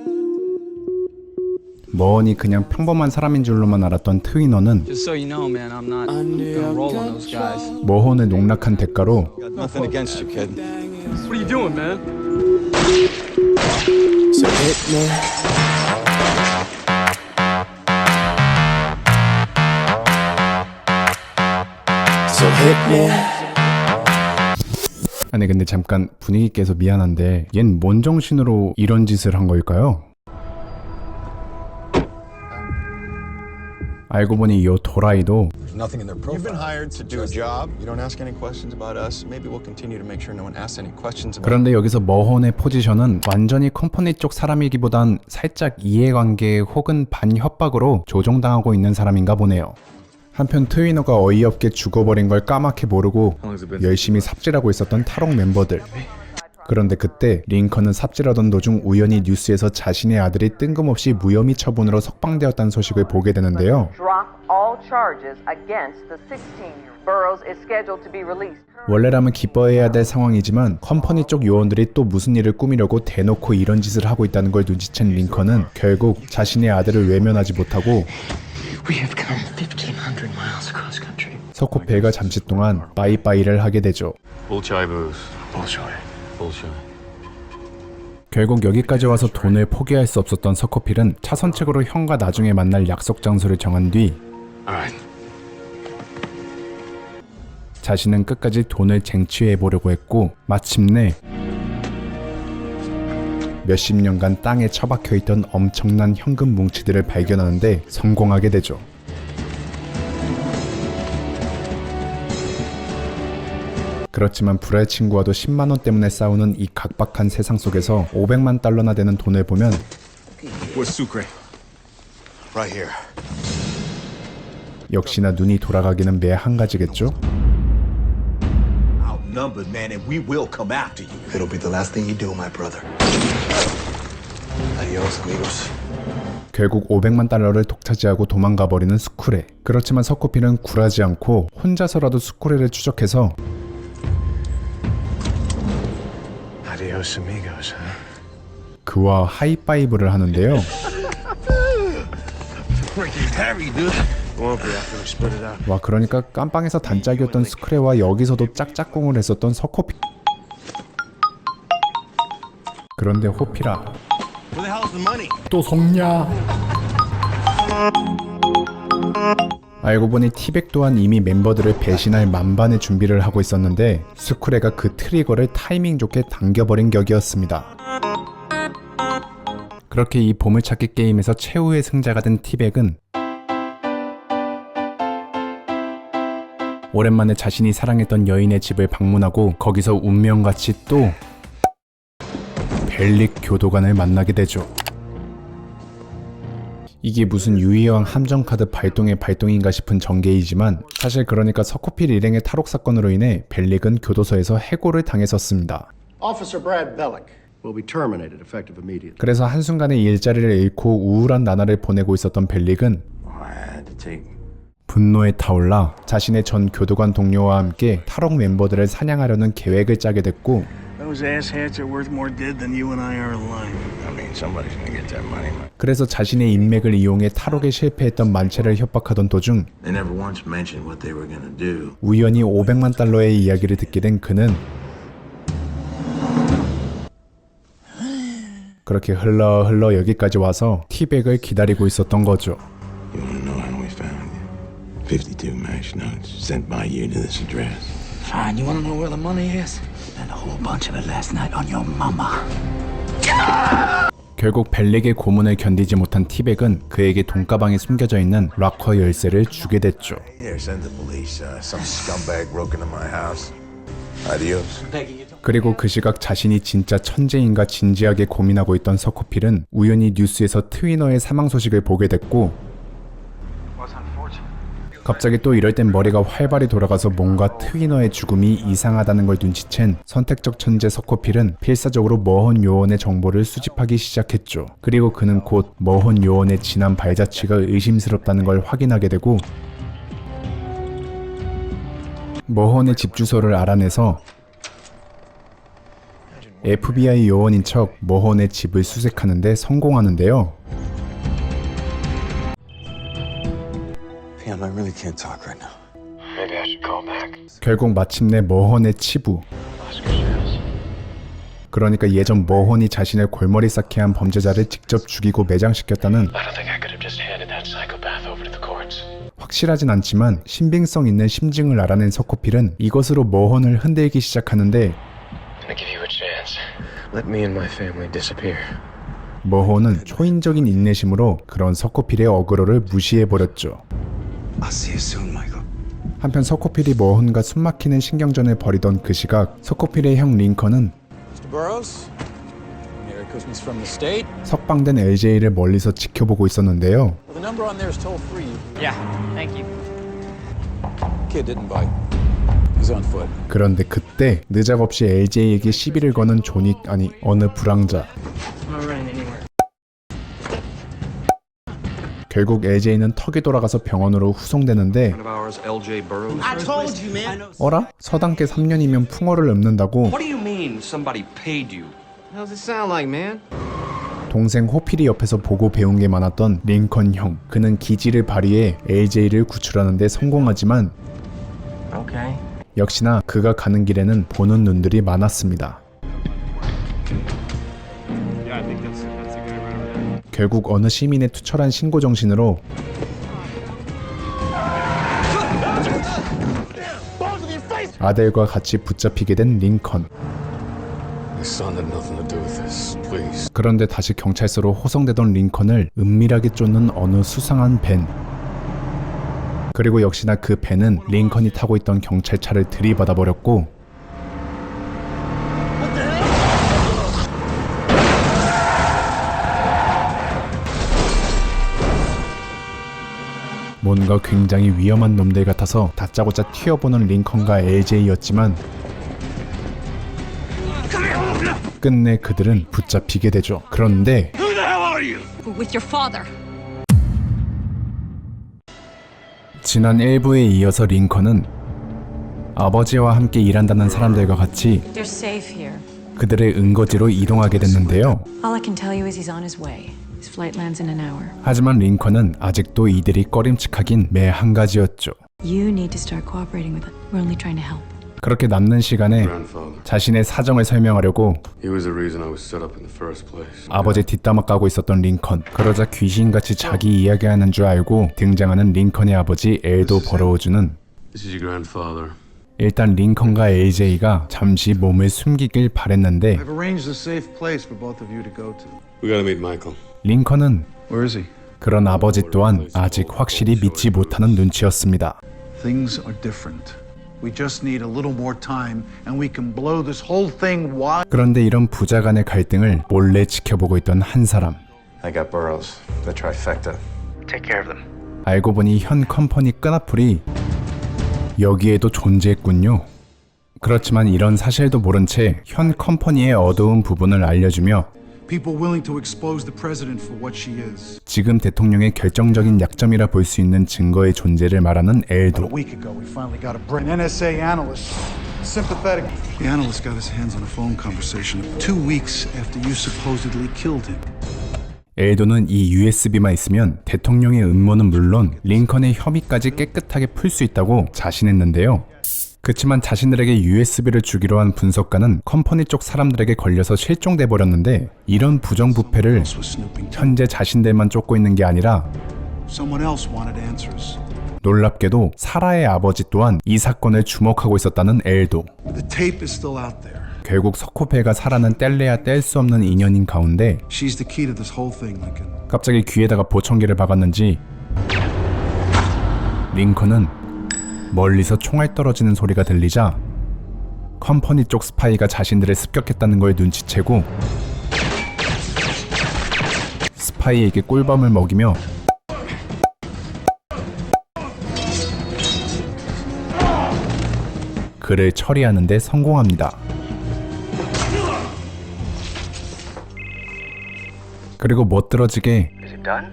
머헌이 그냥 평범한 사람인 줄로만 알았던 트위너는 Just so you know, man, I'm not gonna roll on those guys. 머헌의 농락한 대가로 Nothing against you, kid. What are you doing, man? So hit me. So hit me. 아니 근데 잠깐 분위기 깨서 미안한데 얜 뭔 정신으로 이런 짓을 한 걸까요? 알고 보니 이 도라이도 You've been hired to do a job. You don't ask any questions about us. Maybe we'll continue to make sure no one asks any questions about. 그런데 여기서 머헌의 포지션은 완전히 컴퍼니 쪽 사람이기보단 살짝 이해관계 혹은 반협박으로 조종당하고 있는 사람인가 보네요. 한편 트위너가 어이없게 죽어버린 걸 까맣게 모르고 열심히 삽질하고 있었던 탈옥 멤버들. 그런데 그때 링컨은 삽질하던 도중 우연히 뉴스에서 자신의 아들이 뜬금없이 무혐의 처분으로 석방되었다는 소식을 보게 되는데요. 원래라면 기뻐해야 될 상황이지만 컴퍼니 쪽 요원들이 또 무슨 일을 꾸미려고 대놓고 이런 짓을 하고 있다는 걸 눈치챈 링컨은 결국 자신의 아들을 외면하지 못하고 서코필과 잠시 동안 빠이빠이를 하게 되죠. 결국 여기까지 와서 돈을 포기할 수 없었던 서코필은 차선책으로 형과 나중에 만날 약속 장소를 정한 뒤 자신은 끝까지 돈을 쟁취해보려고 했고 마침내 몇십 년간 땅에 처박혀있던 엄청난 현금 뭉치들을 발견하는데 성공하게 되죠. 그렇지만 불알 친구와도 10만원 때문에 싸우는 이 각박한 세상 속에서 500만 달러나 되는 돈을 보면 Where's Sucre? Right here. 역시나 눈이 돌아가기는 매 한 가지겠죠? Outnumbered, man, and we will come after you. It'll be the last thing you do, my brother. Adios, amigos. 결국 500만 달러를 독차지하고 도망가 버리는 스쿠레. 그렇지만 서코필은 굴하지 않고 혼자서라도 스쿠레를 추적해서 Adios, amigos, huh? 그와 하이파이브를 하는데요. 와, 그러니까 깜빵에서 단짝이었던 스쿠레와 여기서도 짝짝꿍을 했었던 서코필. 그런데 호피라 또 속냐? 알고 보니 티백 또한 이미 멤버들을 배신할 만반의 준비를 하고 있었는데 스쿠레가 그 트리거를 타이밍 좋게 당겨버린 격이었습니다. 그렇게 이 보물찾기 게임에서 최후의 승자가 된 티백은 오랜만에 자신이 사랑했던 여인의 집을 방문하고 거기서 운명같이 또 벨릭 교도관을 만나게 되죠. 이게 무슨 유희왕 함정카드 발동의 발동인가 싶은 전개이지만 사실 그러니까 서코필 일행의 탈옥 사건으로 인해 벨릭은 교도소에서 해고를 당했었습니다. Officer Brad Bellick will be terminated effective immediately. 그래서 한순간에 일자리를 잃고 우울한 나날을 보내고 있었던 벨릭은 분노에 타올라 자신의 전 교도관 동료와 함께 탈옥 멤버들을 사냥하려는 계획을 짜게 됐고 Those asshats are worth more dead than you and I are alive. I mean, somebody's gonna get that money. 그래서 자신의 인맥을 이용해 탈옥에 실패했던 만체를 협박하던 도중 They never once mentioned what they were gonna do. 우연히 500만 달러의 이야기를 듣게 된 그는 그렇게 흘러 여기까지 와서 티백을 기다리고 있었던 거죠. You wanna know how we found you? 52 match notes sent by you to this address. Fine. You wanna know where the money is? Spent a whole bunch of it last night on your mama. 결국 벨릭의 고문을 견디지 못한 티백은 그에게 돈가방에 숨겨져 있는 락커 열쇠를 주게 됐죠. Here, send the police. Some scumbag broke into my house. Adios. 그리고 그 시각 자신이 진짜 천재인가 진지하게 고민하고 있던 서코필은 우연히 뉴스에서 트위너의 사망 소식을 보게 됐고 갑자기 또 이럴 땐 머리가 활발히 돌아가서 뭔가 트위너의 죽음이 이상하다는 걸 눈치챈 선택적 천재 서코필은 필사적으로 머헌 요원의 정보를 수집하기 시작했죠. 그리고 그는 곧 머헌 요원의 지난 발자취가 의심스럽다는 걸 확인하게 되고 머헌의 집 주소를 알아내서 FBI 요원인 척 머헌의 집을 수색하는데 성공하는데요. Pam, I really can't talk right now. Maybe I should call back. 결국 마침내 머헌의 치부, 그러니까 예전 머헌이 자신을 골머리 쌓게 한 범죄자를 직접 죽이고 매장시켰다는 I don't think I could have just handed that psychopath over to the courts. 확실하진 않지만 신빙성 있는 심증을 알아낸 서코필은 이것으로 머헌을 흔들기 시작하는데 I give you a chance. Let me and my family disappear. 머헌은 초인적인 인내심으로 그런 서코필의 어그로를 무시해버렸죠. I'll see you soon, Michael. 한편 서코필이 머헌과 숨막히는 신경전을 벌이던 그 시각 서코필의 형 링컨은 Mr. Burroughs, Merry Christmas from the state. 석방된 LJ를 멀리서 지켜보고 있었는데요. The number on there is toll free. Yeah, thank you. Kid didn't bite. He's on foot. 그런데 그때 느작없이 LJ에게 시비를 거는 존이 아니 어느 불황자. I'm not running anywhere. 결국 LJ는 턱이 돌아가서 병원으로 후송되는데 어라? 서당계 3년이면 풍어를 읊는다고 What do you mean somebody paid you? How's it sound like, man? 동생 호필이 옆에서 보고 배운 게 많았던 링컨 형. 그는 기지를 발휘해 LJ를 구출하는 데 성공하지만 Okay. 역시나 그가 가는 길에는 보는 눈들이 많았습니다. 결국 어느 시민의 투철한 신고 정신으로 아델과 같이 붙잡히게 된 링컨. 그런데 다시 경찰서로 호송되던 링컨을 은밀하게 쫓는 어느 수상한 밴. 그리고 역시나 그 밴은 링컨이 타고 있던 경찰차를 들이받아버렸고 뭔가 굉장히 위험한 놈들 같아서 다짜고짜 튀어보는 링컨과 LJ였지만 끝내 그들은 붙잡히게 되죠. 그런데 We're with your father. 지난 1부에 이어서 링컨은 아버지와 함께 일한다는 사람들과 같이 You're safe here. 그들의 은거지로 이동하게 됐는데요. All I can tell you is he's on his way. His flight lands in an hour. 하지만 링컨은 아직도 이들이 꺼림칙하긴 매 한 가지였죠. You need to start cooperating with it. We're only trying to help. 그렇게 남는 시간에 자신의 사정을 설명하려고 He was the reason I was set up in the first place. 아버지 뒷담화 까고 있었던 링컨. 그러자 귀신같이 자기 이야기하는 줄 알고 등장하는 링컨의 아버지 엘도 벌어오주는 This is your grandfather. 일단 링컨과 AJ가 잠시 몸을 숨기길 바랬는데 I've arranged a safe place for both of you to go to. We gotta meet Michael. 링컨은 Where is he? 그런 아버지 또한 아직 확실히 믿지 못하는 눈치였습니다. Things are different. We just need a little more time and we can blow this whole thing wide. 그런데 이런 부자 간의 갈등을 몰래 지켜보고 있던 한 사람. I got Burroughs, the trifecta. Take care of them. 알고 보니 현 컴퍼니 끈앞풀이 여기에도 존재했군요. 그렇지만 이런 사실도 모른 채 현 컴퍼니의 어두운 부분을 알려주며 People willing to expose the president for what she is. 지금 대통령의 결정적인 약점이라 볼 수 있는 증거의 존재를 말하는 엘도. A week ago, we finally got an NSA analyst, sympathetic. The analyst got his hands on a phone conversation 2 weeks after you supposedly killed him. 엘도는 이 USB만 있으면 대통령의 음모는 물론 링컨의 혐의까지 깨끗하게 풀 수 있다고 자신했는데요. 그치만 자신들에게 USB를 주기로 한 분석가는 컴퍼니 쪽 사람들에게 걸려서 실종돼 버렸는데 이런 부정부패를 현재 자신들만 쫓고 있는 게 아니라 놀랍게도 사라의 아버지 또한 이 사건을 주목하고 있었다는 엘도. 결국 서코펠과 사라는 뗄래야 뗄 수 없는 인연인 가운데 갑자기 귀에다가 보청기를 박았는지 링컨은 멀리서 총알 떨어지는 소리가 들리자 컴퍼니 쪽 스파이가 자신들을 습격했다는 걸 눈치채고 스파이에게 꿀밤을 먹이며 그를 처리하는 데 성공합니다. 그리고 멋들어지게 Is it done?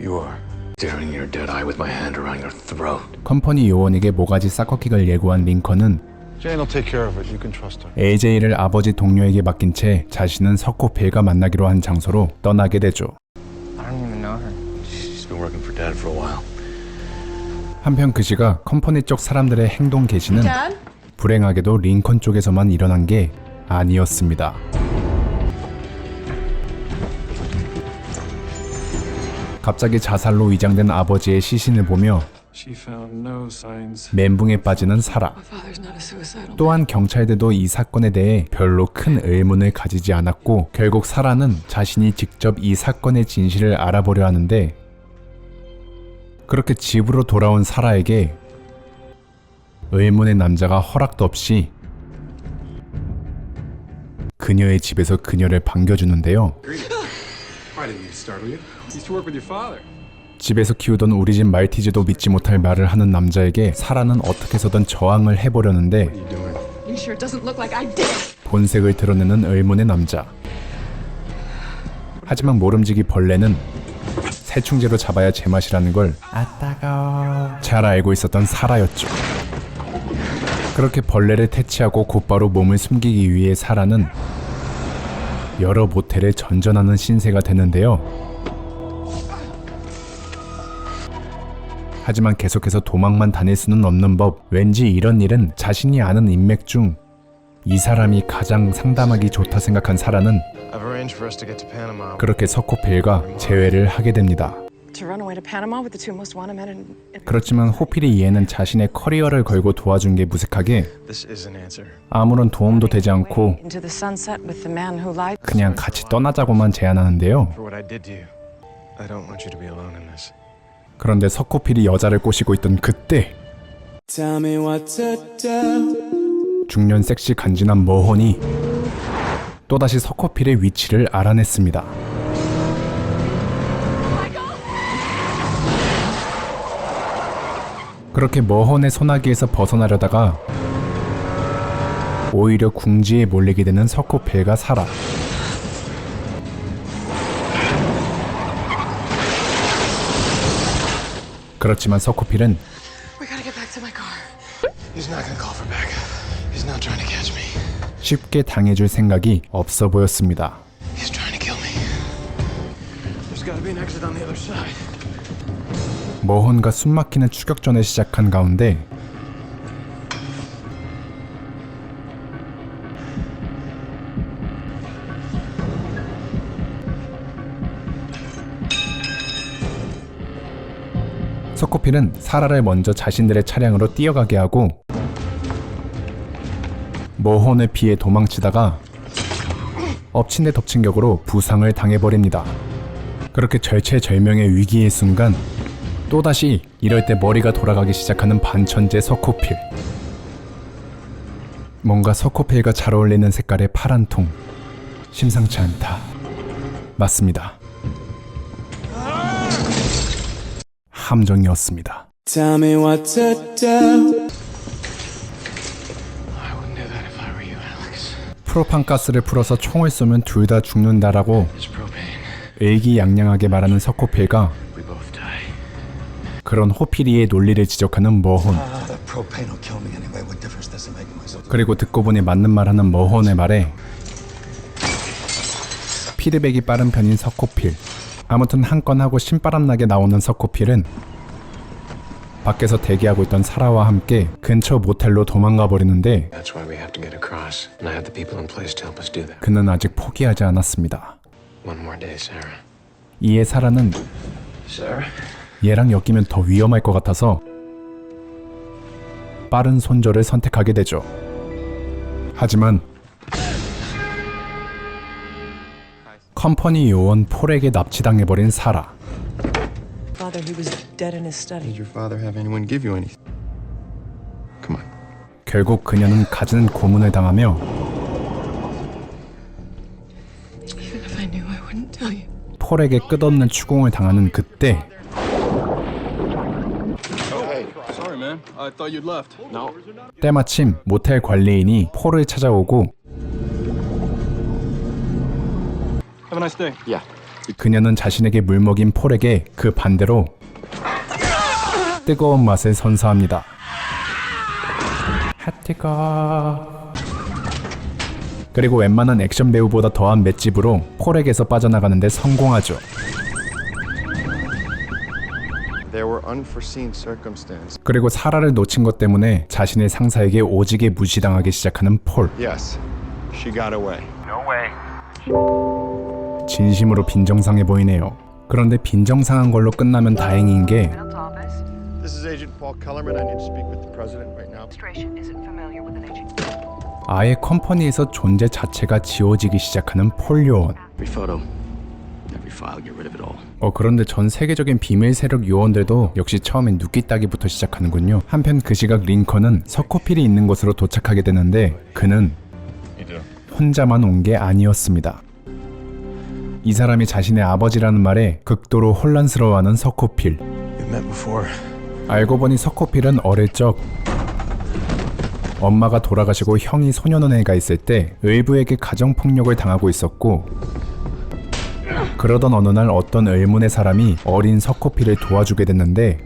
You are. Staring your dead eye with my hand around your throat. 컴퍼니 요원에게 모가지 싹꺾기를 예고한 링컨은 Jane will take care of it. You can trust her. AJ를 아버지 동료에게 맡긴 채 자신은 서코펠과 만나기로 한 장소로 떠나게 되죠. I don't even know her. She's been working for Dad for a while. 한편 그 시각 컴퍼니 쪽 사람들의 행동 개시는 불행하게도 링컨 쪽에서만 일어난 게 아니었습니다. 갑자기 자살로 위장된 아버지의 시신을 보며 멘붕에 빠지는 사라. 또한 경찰들도 이 사건에 대해 별로 큰 의문을 가지지 않았고 결국 사라는 자신이 직접 이 사건의 진실을 알아보려 하는데 그렇게 집으로 돌아온 사라에게 의문의 남자가 허락도 없이 그녀의 집에서 그녀를 반겨주는데요. 집에서 키우던 우리 집 말티즈도 믿지 못할 말을 하는 남자에게 사라는 어떻게 해서든 저항을 해보려는데 본색을 드러내는 의문의 남자. 하지만 모름지기 벌레는 살충제로 잡아야 제맛이라는 걸 잘 알고 있었던 사라였죠. 그렇게 벌레를 퇴치하고 곧바로 몸을 숨기기 위해 사라는 여러 모텔에 전전하는 신세가 되는데요. 하지만 계속해서 도망만 다닐 수는 없는 법. 왠지 이런 일은 자신이 아는 인맥 중 이 사람이 가장 상담하기 좋다 생각한 사라는 그렇게 서코펠과 재회를 하게 됩니다. 그렇지만 호필이 이해는 자신의 커리어를 걸고 도와준 게 무색하게 아무런 도움도 되지 않고 그냥 같이 떠나자고만 제안하는데요. 그런데 서코필이 여자를 꼬시고 있던 그때 중년 섹시 간지난 머혼이 또다시 서코필의 위치를 알아냈습니다. 그렇게 머혼의 소나기에서 벗어나려다가 오히려 궁지에 몰리게 되는 서코펠과 사라. 그렇지만 서코필은 not trying to catch me. 쉽게 당해줄 생각이 없어 보였습니다. He's trying to kill me. There's got to be an exit on the other side. 머혼과 숨막히는 추격전을 시작한 가운데 서코필은 사라를 먼저 자신들의 차량으로 뛰어가게 하고 머혼의 피해 도망치다가 엎친 데 덮친 격으로 부상을 당해버립니다. 그렇게 절체절명의 위기의 순간 또다시 이럴 때 머리가 돌아가기 시작하는 반천재 서코필. 뭔가 서코필과 잘 어울리는 색깔의 파란 통. 심상치 않다. 맞습니다. 함정이었습니다. Tell me what to do. 프로판 가스를 풀어서 총을 쏘면 둘 다 죽는다라고 의기양양하게 말하는 서코필과 그런 호피리의 논리를 지적하는 머혼. 그리고 듣고 보니 맞는 말하는 머혼의 말에 피드백이 빠른 편인 서코필. 아무튼 한 건 하고 신바람나게 나오는 서코필은 밖에서 대기하고 있던 사라와 함께 근처 모텔로 도망가 버리는데 그는 아직 포기하지 않았습니다. 이에 사라는 얘랑 엮이면 더 위험할 것 같아서 빠른 손절을 선택하게 되죠. 하지만 컴퍼니 요원 폴에게 납치당해버린 사라. Father, he was dead in his study. Did your father have anyone give you anything? Come on. 결국 그녀는 갖은 고문을 당하며 Even if I knew, I wouldn't tell you. 폴에게 끝없는 추궁을 당하는 그때 때마침 모텔 관리인이 폴을 찾아오고 그녀는 자신에게 물먹인 폴에게 그 반대로 뜨거운 맛을 선사합니다. 핫뜨거. 그리고 웬만한 액션 배우보다 더한 맷집으로 폴에게서 빠져나가는데 성공하죠. 그리고 사라를 놓친 것 때문에 자신의 상사에게 오지게 무시당하기 시작하는 폴. Yes, she got away. No way. 진심으로 빈정상해 보이네요. 그런데 빈정상한 걸로 끝나면 다행인 게 This is Agent Paul Kellerman. I need to speak with the president right now. 아예 컴퍼니에서 존재 자체가 지워지기 시작하는 폴 요원. 그런데 전 세계적인 비밀 세력 요원들도 역시 처음엔 눕기 따기부터 시작하는군요. 한편 그 시각 링컨은 서코필이 있는 곳으로 도착하게 되는데 그는 혼자만 온 게 아니었습니다. 이 사람이 자신의 아버지라는 말에 극도로 혼란스러워하는 서코필. 알고 보니 서코필은 어릴 적 엄마가 돌아가시고 형이 소년원에 가 있을 때 의부에게 가정폭력을 당하고 있었고 그러던 어느 날 어떤 의문의 사람이 어린 서코필을 도와주게 됐는데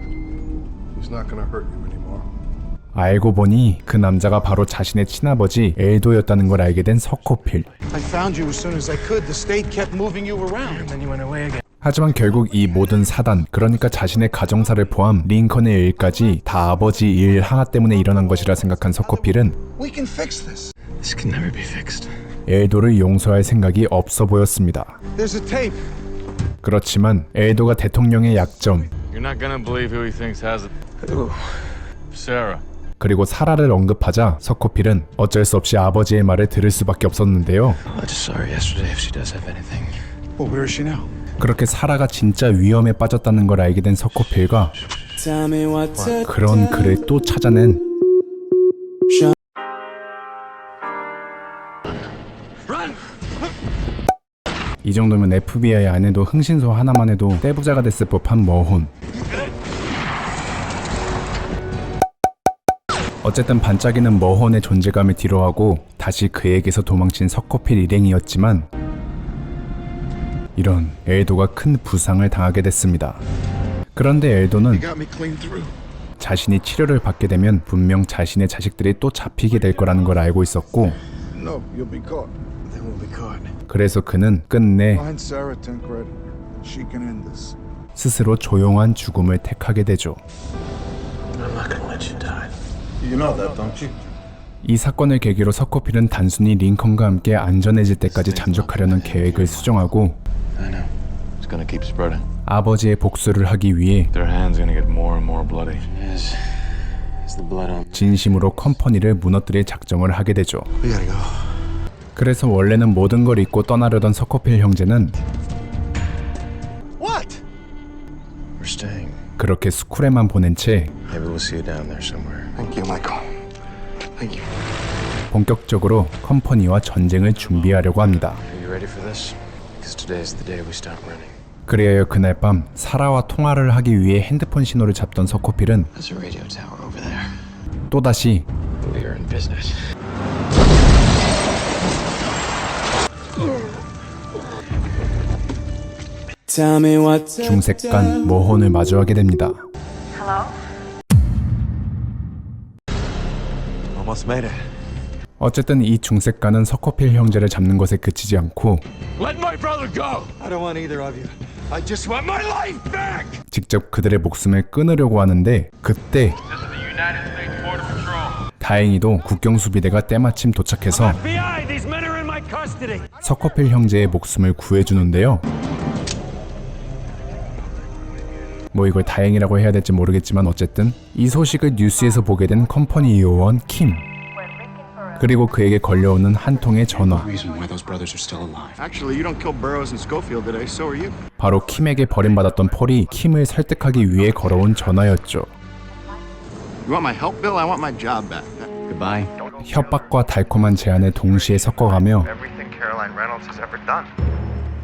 알고 보니 그 남자가 바로 자신의 친아버지 엘도였다는 걸 알게 된 서코필. 하지만 결국 이 모든 사단, 그러니까 자신의 가정사를 포함 링컨의 일까지 다 아버지 일 하나 때문에 일어난 것이라 생각한 서코필은 엘도를 용서할 생각이 없어 보였습니다. 그렇지만 엘도가 대통령의 약점 그리고 사라를 언급하자 서코필은 어쩔 수 없이 아버지의 말을 들을 수밖에 없었는데요. 그렇게 사라가 진짜 위험에 빠졌다는 걸 알게 된 서코필과 그런 글을 또 찾아낸 이 정도면 FBI 안에도 흥신소 하나만 해도 떼부자가 됐을 법한 머혼. 어쨌든 반짝이는 머혼의 존재감을 뒤로하고 다시 그에게서 도망친 서코필 일행이었지만 이런 엘도가 큰 부상을 당하게 됐습니다. 그런데 엘도는 자신이 치료를 받게 되면 분명 자신의 자식들이 또 잡히게 될 거라는 걸 알고 있었고, No, you'll be caught. They won't be caught. 그래서 그는 끝내 Find Sarah Tancred. She can end this. 스스로 조용한 죽음을 택하게 되죠. I'm not gonna let you die. You know that, don't you? 이 사건을 계기로 서코필은 단순히 링컨과 함께 안전해질 때까지 잠적하려는 계획을 수정하고 I know. It's gonna keep spreading. 아버지의 복수를 하기 위해 Their hands gonna get more and more bloody. Is the blood on? 진심으로 컴퍼니를 무너뜨릴 작정을 하게 되죠. We gotta go. 그래서 원래는 모든 걸 잊고 떠나려던 서코필 형제는 What? We're staying. 그렇게 스쿨에만 보낸 채 Maybe we'll see you down there somewhere. Thank you, Michael. Thank you. 본격적으로 컴퍼니와 전쟁을 준비하려고 합니다. Are you ready for this? Because today's the day we stop running. 그리하여 그날 밤 사라와 통화를 하기 위해 핸드폰 신호를 잡던 서코필은 There's a radio tower over there. 또다시 We are in business. Tell me what's up, 중색간 머혼을 마주하게 됩니다. Almost made it. 어쨌든 이 중색간은 서코필 형제를 잡는 것에 그치지 않고 Let my brother go! I don't want either of you. I just want my life back! 직접 그들의 목숨을 끊으려고 하는데 그때 다행히도 국경수비대가 때마침 도착해서 FBI, these men are in my custody! 서코필 형제의 목숨을 구해주는데요. 뭐 이걸 다행이라고 해야 될지 모르겠지만 어쨌든 이 소식을 뉴스에서 보게 된 컴퍼니 요원 킴, 그리고 그에게 걸려오는 한 통의 전화. Actually, you don't kill Burroughs and Schofield today, so are you. 바로 킴에게 버림받았던 폴이 킴을 설득하기 위해 걸어온 전화였죠. You want my help, Bill? I want my job back. Goodbye. 협박과 달콤한 제안을 동시에 섞어가며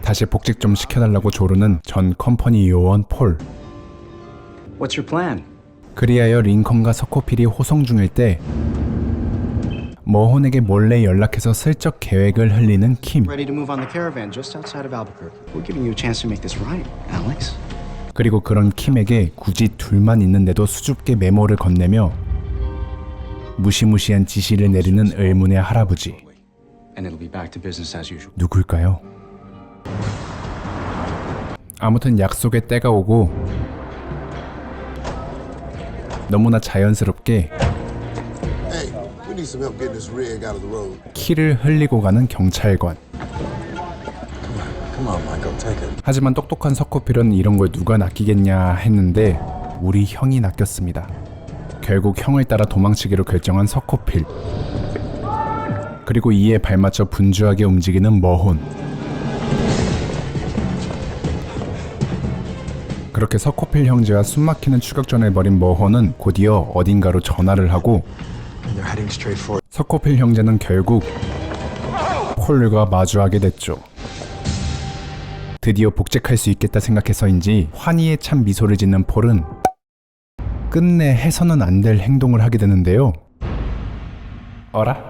다시 복직 좀 시켜달라고 조르는 전 컴퍼니 요원 폴. What's your plan? 그리하여 링컨과 서코필이 호송 중일 때 머혼에게 몰래 연락해서 슬쩍 계획을 흘리는 킴. Ready to move on the caravan just outside of Albuquerque. We're giving you a chance to make this right, Alex. 그리고 그런 킴에게 굳이 둘만 있는데도 수줍게 메모를 건네며 무시무시한 지시를 내리는 의문의 할아버지. And it'll be back to business as usual. 누굴까요? 아무튼 약속의 때가 오고 너무나 자연스럽게 Hey, we need some help getting this rig out of the road. 키를 흘리고 가는 경찰관. Come on, Michael, take it. 하지만 똑똑한 서코필은 이런 걸 누가 낚이겠냐 했는데 우리 형이 낚였습니다. 결국 형을 따라 도망치기로 결정한 서코필. 그리고 이에 발맞춰 분주하게 움직이는 머혼. 그렇게 서코필 형제와 숨막히는 추격전을 벌인 머혼은 곧이어 어딘가로 전화를 하고 서코필 형제는 결국 폴과 마주하게 됐죠. 드디어 복직할 수 있겠다 생각해서인지 환희에 찬 미소를 짓는 폴은 끝내 해서는 안 될 행동을 하게 되는데요. 어라?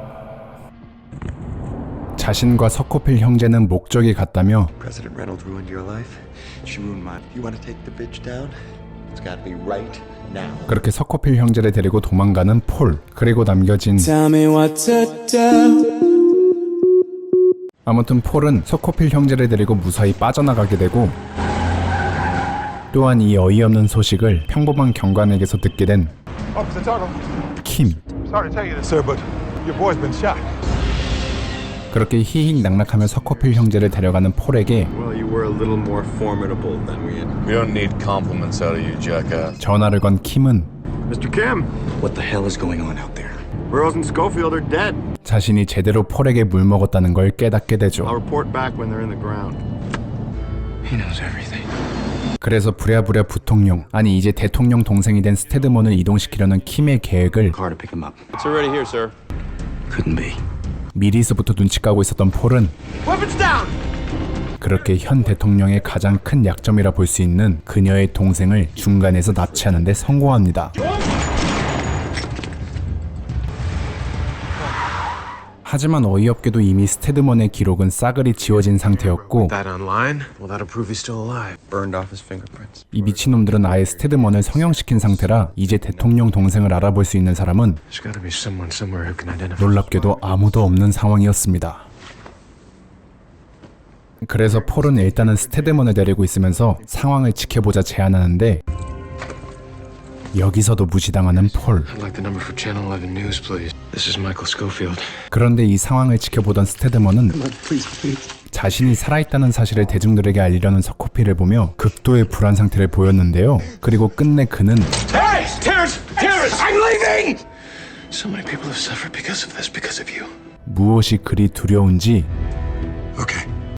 자신과 서코필 형제는 목적이 같다며 President Reynolds ruined your life. She ruined mine. You want to take the bitch down? It's got to be right now. 그렇게 서코필 형제를 데리고 도망가는 폴. 그리고 남겨진 Tell me what's up, down. 아무튼 폴은 서코필 형제를 데리고 무사히 빠져나가게 되고 또한 이 어이없는 소식을 평범한 경관에게서 듣게 된 Officer Tuttle. 킴. Sorry to tell you this, sir, but your boy's been shot. 그렇게 희희낙낙하며 서코필 형제를 데려가는 폴에게 Well, you were a little more formidable than we had. We don't need compliments out of you, jackass. 전화를 건 킴은 Mr. Kim, What the hell is going on out there? Burroughs and Schofield are dead. 자신이 제대로 폴에게 물먹었다는 걸 깨닫게 되죠. I'll report back when they're in the ground. He knows everything. 그래서 부랴부랴 부통령, 아니 이제 대통령 동생이 된 스테드먼을 이동시키려는 킴의 계획을 Car to pick him up. It's already here, sir. Couldn't be. 미리서부터 눈치 까고 있었던 폴은 Weapons down! 그렇게 현 대통령의 가장 큰 약점이라 볼 수 있는 그녀의 동생을 중간에서 납치하는 데 성공합니다. 하지만 어이없게도 이미 스테드먼의 기록은 싸그리 지워진 상태였고 That online? Well, that'll prove he's still alive. Burned off his fingerprints. 이 미친놈들은 아예 스테드먼을 성형시킨 상태라 이제 대통령 동생을 알아볼 수 있는 사람은 There's gotta be someone somewhere who can identify. 놀랍게도 아무도 없는 상황이었습니다. 그래서 폴은 일단은 스테드먼을 데리고 있으면서 상황을 지켜보자 제안하는데 여기서도 무시당하는 폴. I'd like the number for Channel 11 News, please. This is Michael Schofield. 그런데 이 상황을 지켜보던 스테드먼은 자신이 살아있다는 사실을 대중들에게 알리려는 서코필을 보며 극도의 불안 상태를 보였는데요. 그리고 끝내 그는 Terrence! I'm leaving! So many people have suffered because of this, because of you. 무엇이 그리 두려운지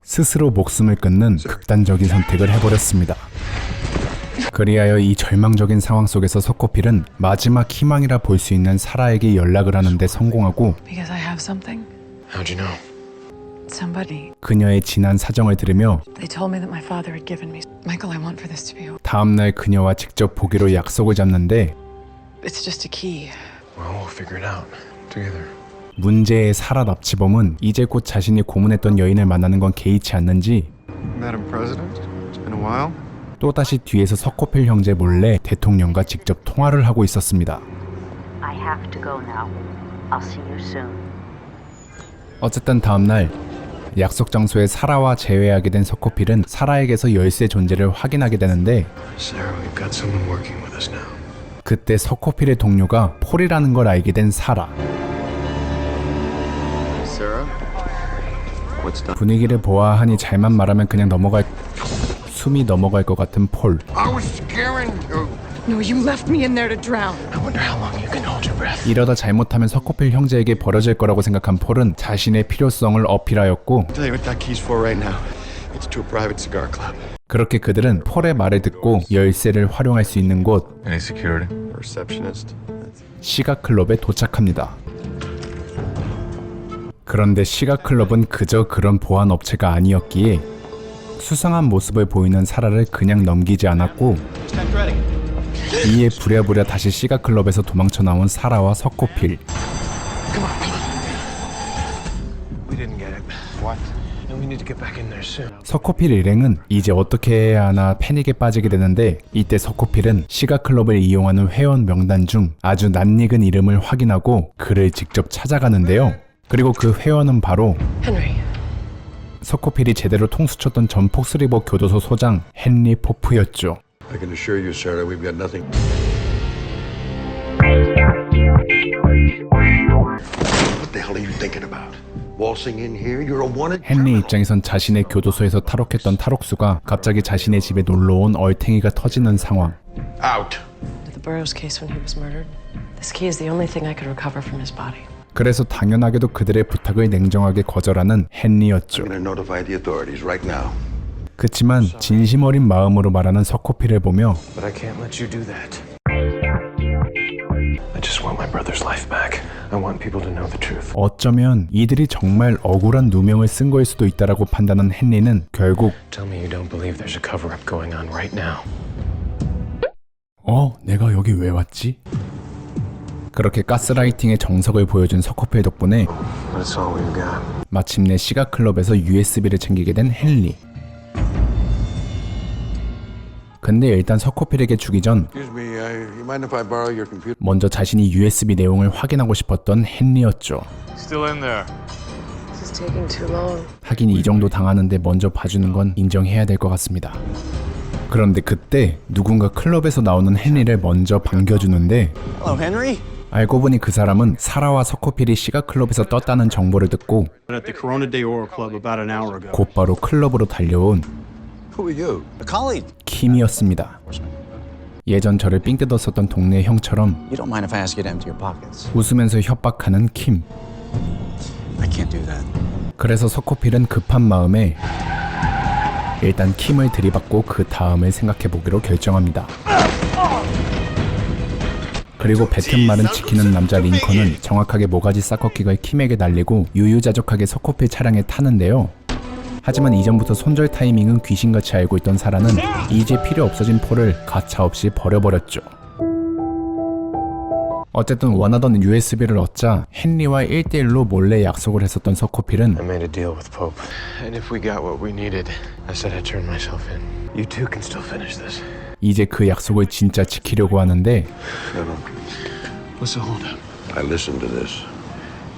스스로 목숨을 끊는 극단적인 선택을 해버렸습니다. 그리하여 이 절망적인 상황 속에서 서코필은 마지막 희망이라 볼 수 있는 사라에게 연락을 하는데 성공하고 Because I have something. How'd you know? Somebody. 그녀의 지난 사정을 들으며 They told me that my father had given me. Michael, I want for this to be over. 다음날 그녀와 직접 보기로 약속을 잡는데 It's just a key. Well, we'll figure it out together. 문제의 사라 납치범은 이제 곧 자신이 고문했던 여인을 만나는 건 개의치 않는지 Madam President, it's been a while. 또다시 뒤에서 서코필 형제 몰래 대통령과 직접 통화를 하고 있었습니다. I have to go now. I'll see you soon. 어쨌든 다음날 약속 장소에 사라와 재회하게 된 서코필은 사라에게서 열쇠 존재를 확인하게 되는데 Sarah, we've got someone working with us now. 그때 서코필의 동료가 폴이라는 걸 알게 된 사라. Sarah? What's done? 분위기를 보아하니 잘만 말하면 그냥 숨이 넘어갈 것 같은 폴. I was scaring you. No, you left me in there to drown. I wonder how long you can hold your breath. 이러다 잘못하면 서코필 형제에게 버려질 거라고 생각한 폴은 자신의 필요성을 어필하였고 I'll tell you what that key's for right now. It's to a private cigar club. 그렇게 그들은 폴의 말을 듣고 열쇠를 활용할 수 있는 곳 Any security? Receptionist. 시각클럽에 도착합니다. 그런데 시각클럽은 그저 그런 보안 업체가 아니었기에 수상한 모습을 보이는 사라를 그냥 넘기지 않았고 이에 부랴부랴 다시 시각클럽에서 도망쳐 나온 사라와 서코필. We didn't get it. What? And we need to get back in there soon. 서코필 일행은 이제 어떻게 해야 하나 패닉에 빠지게 되는데 이때 서코필은 시각클럽을 이용하는 회원 명단 중 아주 낯익은 이름을 확인하고 그를 직접 찾아가는데요. 그리고 그 회원은 바로 Henry. 서코필이 제대로 통수쳤던 전 폭스리버 교도소 소장 헨리 포프였죠. I can assure you, Sarah, we've got nothing. What the hell are you thinking about? Waltzing in here? You're a wanted 헨리 입장에선 자신의 교도소에서 탈옥했던 탈옥수가 갑자기 자신의 집에 놀러온 얼탱이가 터지는 상황. out. The Burroughs case when he was murdered. This key is the only thing I could recover from his body. 그래서 당연하게도 그들의 부탁을 냉정하게 거절하는 헨리였죠. I'm gonna notify the authorities right now. 그치만 진심 어린 마음으로 말하는 서코필을 보며 But I can't let you do that. I just want my brother's life back. I want people to know the truth. 어쩌면 이들이 정말 억울한 누명을 쓴 거일 수도 있다라고 판단한 헨리는 결국 Tell me you don't believe there's a cover-up going on right now. 내가 여기 왜 왔지? 그렇게 가스라이팅의 정석을 보여준 서코필 덕분에 That's all we've got. 마침내 시각클럽에서 USB를 챙기게 된 헨리. 근데 일단 서코필에게 주기 전 Excuse me, you mind if I borrow your computer? 먼저 자신이 USB 내용을 확인하고 싶었던 헨리였죠. Still in there. This is taking too long. 하긴 이 정도 당하는데 먼저 봐주는 건 인정해야 될 것 같습니다. 그런데 그때 누군가 클럽에서 나오는 헨리를 먼저 반겨주는데 Hello, Henry. 알고 보니 그 사람은 사라와 서코필이 시각클럽에서 떴다는 정보를 듣고 At the Corona de Oro Club about an hour ago. 곧바로 클럽으로 달려온 Who are you? A colleague. 킴이었습니다. 예전 저를 삥 뜯었었던 동네 형처럼 You don't mind if I ask you to empty your pockets? 웃으면서 협박하는 킴. I can't do that. 그래서 서코필은 급한 마음에 일단 킴을 들이받고 그 다음을 생각해보기로 결정합니다. 그리고 뱉은 말은 지키는 남자 링컨은 정확하게 모가지 싹꺾기가 킴에게 날리고 유유자적하게 서코필 차량에 타는데요. 하지만 이전부터 손절 타이밍은 귀신같이 알고 있던 사라는 이제 필요 없어진 폴을 가차없이 버려버렸죠. 어쨌든 원하던 USB를 얻자 헨리와 1대1로 몰래 약속을 했었던 서코필은 I made a deal with Pope. And if we got what we needed, I said I'd turn myself in. You two can still finish this. 이제 그 약속을 진짜 지키려고 하는데 No, no. What's the holdup? I listened to this.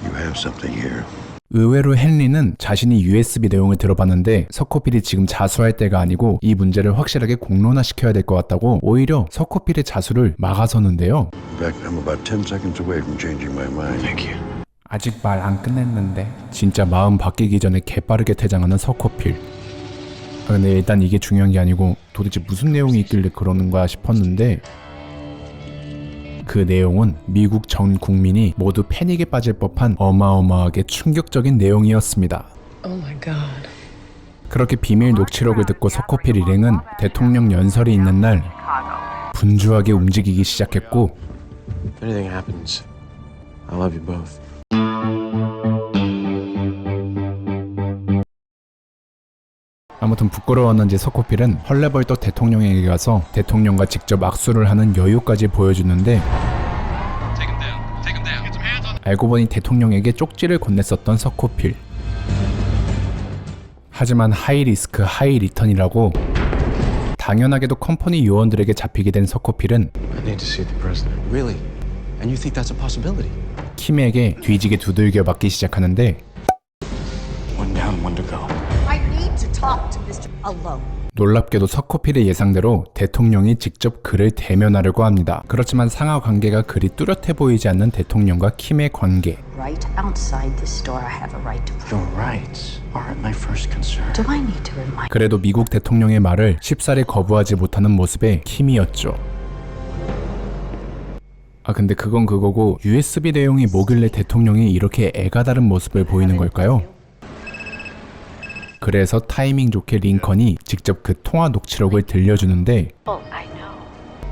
You have something here. 의외로 헨리는 자신이 USB 내용을 들어봤는데 서코필이 지금 자수할 때가 아니고 이 문제를 확실하게 공론화시켜야 될 것 같다고 오히려 서코필의 자수를 막아서는데요. In fact, I'm about 10 seconds away from changing my mind. Thank you. 아직 말 안 끝냈는데 진짜 마음 바뀌기 전에 개빠르게 퇴장하는 서코필. 근데 일단 이게 중요한 게 아니고 도대체 무슨 내용이 있길래 그러는 거야 싶었는데 그 내용은 미국 전 국민이 모두 패닉에 빠질 법한 어마어마하게 충격적인 내용이었습니다. Oh my God. 그렇게 비밀 녹취록을 듣고 서코필 일행은 대통령 연설이 있는 날 분주하게 움직이기 시작했고 If anything happens, I love you both. 아무튼 부끄러웠는지 서코필은 헐레벌떡 대통령에게 가서 대통령과 직접 악수를 하는 여유까지 보여주는데 알고 보니 대통령에게 쪽지를 건넸었던 서코필. 하지만 하이리스크 하이리턴이라고 당연하게도 컴퍼니 요원들에게 잡히게 된 서코필은 I need to see the president. Really? And you think that's a possibility? 킴에게 뒤지게 두들겨 맞기 시작하는데 One down, one to go. I need to talk to Mr. alone. 놀랍게도 서코필의 예상대로 대통령이 직접 그를 대면하려고 합니다. 그렇지만 상하 관계가 그리 뚜렷해 보이지 않는 대통령과 킴의 관계. Right outside this door, I have a right to. Your rights aren't my first concern. Do I need to remind? 그래도 미국 대통령의 말을 쉽사리 거부하지 못하는 모습의 킴이었죠. 근데 그건 그거고 USB 내용이 뭐길래 대통령이 이렇게 애가 다른 모습을 보이는 걸까요? 그래서 타이밍 좋게 링컨이 직접 그 통화 녹취록을 들려주는데 I know.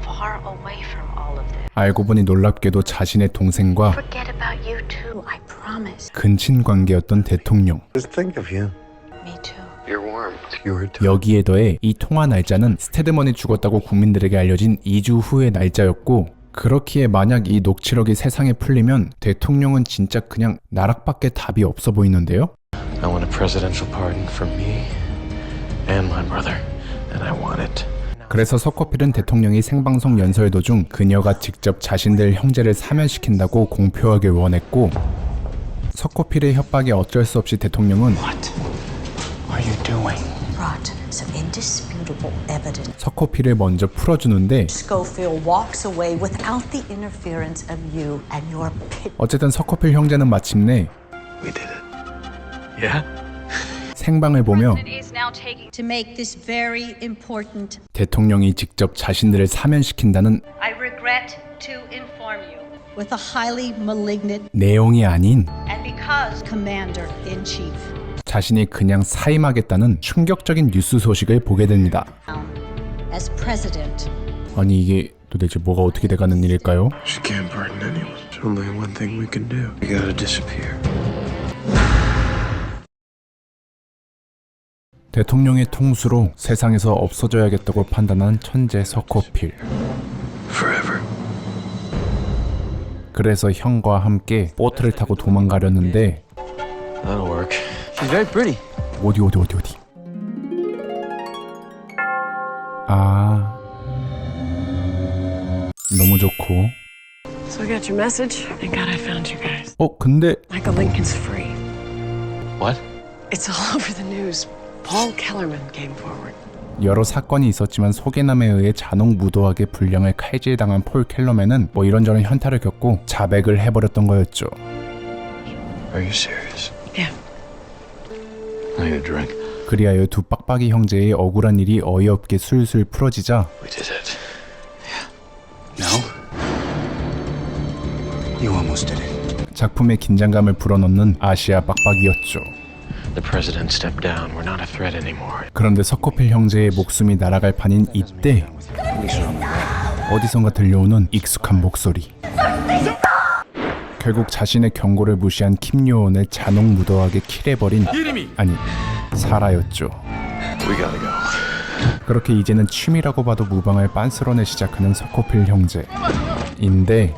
Far away from all of this. 알고 보니 놀랍게도 자신의 동생과 Forget about you too. I promise. 근친 관계였던 대통령. Just think of you. Me too. You're warm. You're too. 여기에 더해 이 통화 날짜는 스테드먼이 죽었다고 국민들에게 알려진 2주 후의 날짜였고 그렇기에 만약 이 녹취록이 세상에 풀리면 대통령은 진짜 그냥 나락밖에 답이 없어 보이는데요? I want a presidential pardon for me and my brother, and I want it. 그래서 서코필은 대통령이 생방송 연설 도중 그녀가 직접 자신들 형제를 사면시킨다고 공표하길 원했고 서코필의 협박에 어쩔 수 없이 대통령은 What are you doing? Brought some indisputable evidence. 서코필을 먼저 풀어주는데 Schofield walks away without the interference of you and your pit. 어쨌든 서코필 형제는 마침내 We did it. Yeah? 생방을 보며 To make this very important. 대통령이 직접 자신들을 사면시킨다는 I regret to inform you. With a highly malignant 내용이 아닌 and because Commander in Chief. 자신이 그냥 사임하겠다는 충격적인 뉴스 소식을 보게 됩니다. As president. 아니 이게 도대체 뭐가 어떻게 돼가는 일일까요? She can't pardon anyone. There's only one thing we can do. We gotta disappear. 대통령의 통수로 세상에서 없어져야겠다고 판단한 천재 서코필. Forever. 그래서 형과 함께 보트를 타고 도망가려는데 That'll work. She's very pretty. 어디 너무 좋고 So I got your message. Thank God I found you guys. 근데 Michael Lincoln's free. What? It's all over the news. Paul Kellerman came forward. 여러 사건이 있었지만 소개남에 의해 잔혹무도하게 불량을 칼질당한 폴 켈러맨은 뭐 이런저런 현타를 겪고 자백을 해버렸던 거였죠. Are you serious? Yeah. I need a drink. 그리하여 두 빡빡이 형제의 억울한 일이 어이없게 술술 풀어지자 We did it. No. You almost did it. 작품의 긴장감을 불어넣는 아시아 빡빡이였죠. The president stepped down. We're not a threat anymore. 그런데 서코필 형제의 목숨이 날아갈 판인 이때 어디선가 들려오는 익숙한 목소리. 결국 자신의 경고를 무시한 킴 요원을 잔혹무도하게 킬해버린 사라였죠. We gotta go. 그렇게 이제는 취미라고 봐도 무방할 빤스런을 시작하는 서코필 형제인데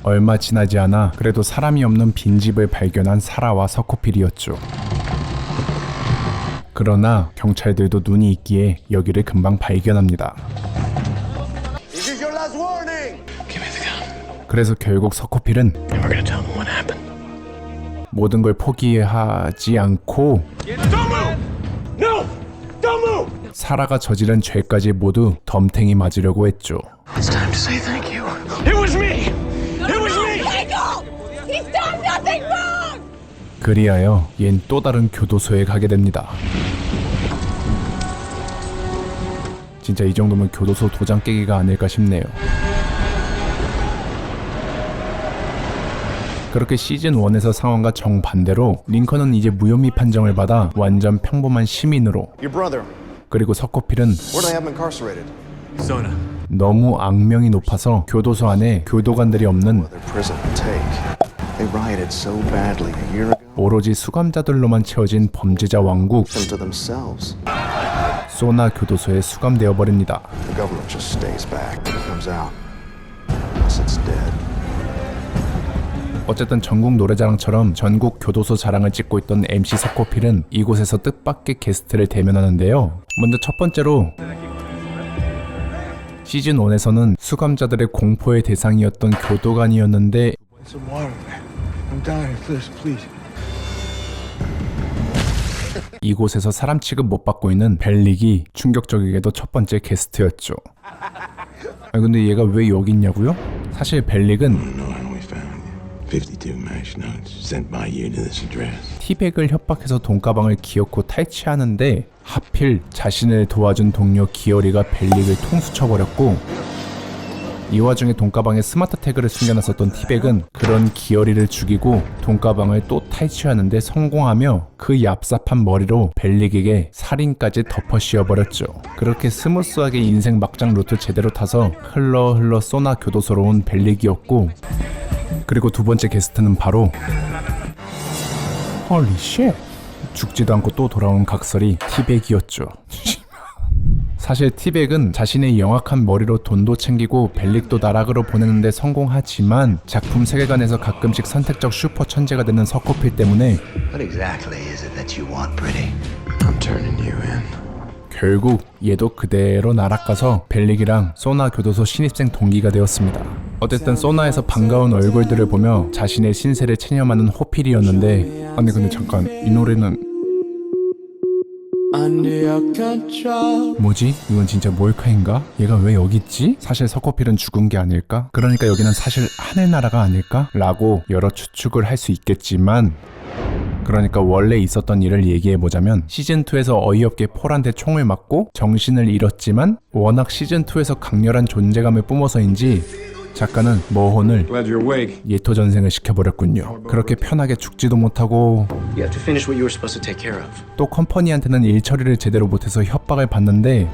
얼마 지나지 않아 그래도 사람이 없는 빈집을 발견한 사라와 서코필이었죠. 그러나 경찰들도 눈이 있기에 여기를 금방 발견합니다. This is your last warning. 그래서 결국 서코필은 모든 걸 포기하지 않고 사라가 저지른 죄까지 모두 덤탱이 맞으려고 했죠. It's time to say thank you. It was me! It was me! Michael! He's done nothing wrong! 그리하여 얜 또 다른 교도소에 가게 됩니다. 진짜 이 정도면 교도소 도장 깨기가 아닐까 싶네요. 그렇게 시즌 1에서 상황과 정반대로 링컨은 이제 무혐의 판정을 받아 완전 평범한 시민으로, Your brother. 그리고 서코필은 Where do they have him incarcerated? Zona. 너무 악명이 높아서 교도소 안에 교도관들이 없는 Prison take. They rioted so badly a year ago. 오로지 수감자들로만 채워진 범죄자 왕국 To themselves. 소나 교도소에 수감되어 버립니다. The government just stays back when it comes out. Unless it's dead. 어쨌든 전국 노래자랑처럼 전국 교도소 자랑을 찍고 있던 MC 서코필은 이곳에서 뜻밖의 게스트를 대면하는데요. 먼저 첫 번째로 시즌 1에서는 수감자들의 공포의 대상이었던 교도관이었는데 Some water, man. I'm dying. Please. 이곳에서 사람 취급 못 받고 있는 벨릭이 충격적이게도 첫 번째 게스트였죠. 근데 얘가 왜 여기 있냐고요? 사실 벨릭은 52 MASH notes sent by you to this address. 티백을 협박해서 돈가방을 기어코 탈취하는데 하필 자신을 도와준 동료 기어리가 벨릭을 통수쳐버렸고, 이 와중에 돈가방에 스마트 태그를 숨겨놨었던 티백은 그런 기어리를 죽이고 돈가방을 또 탈취하는데 성공하며 그 얍삽한 머리로 벨릭에게 살인까지 덮어씌워버렸죠. 그렇게 스무스하게 인생 막장 루트 제대로 타서 흘러 소나 교도소로 온 벨릭이었고, 그리고 두 번째 게스트는 바로 헐리 쉣! 죽지도 않고 또 돌아온 각설이 티백이었죠. 사실 티백은 자신의 영악한 머리로 돈도 챙기고 벨릭도 나락으로 보내는데 성공하지만 작품 세계관에서 가끔씩 선택적 슈퍼 천재가 되는 서코필 때문에 What exactly is it that you want, pretty? I'm turning you in. 결국 얘도 그대로 나락가서 벨릭이랑 소나 교도소 신입생 동기가 되었습니다. 어쨌든 소나에서 반가운 얼굴들을 보며 자신의 신세를 체념하는 호필이었는데, 아니 근데 잠깐, 이 노래는 뭐지? 이건 진짜 몰카인가? 얘가 왜 여기 있지? 사실 서코필은 죽은 게 아닐까? 그러니까 여기는 사실 하늘나라가 아닐까? 라고 여러 추측을 할 수 있겠지만, 그러니까 원래 있었던 일을 얘기해보자면 시즌2에서 어이없게 폴한테 총을 맞고 정신을 잃었지만 워낙 시즌2에서 강렬한 존재감을 뿜어서인지 작가는 머혼을 예토전생을 시켜버렸군요. 그렇게 편하게 죽지도 못하고 You have to finish what you were supposed to take care of. 또 컴퍼니한테는 일 처리를 제대로 못해서 협박을 받는데,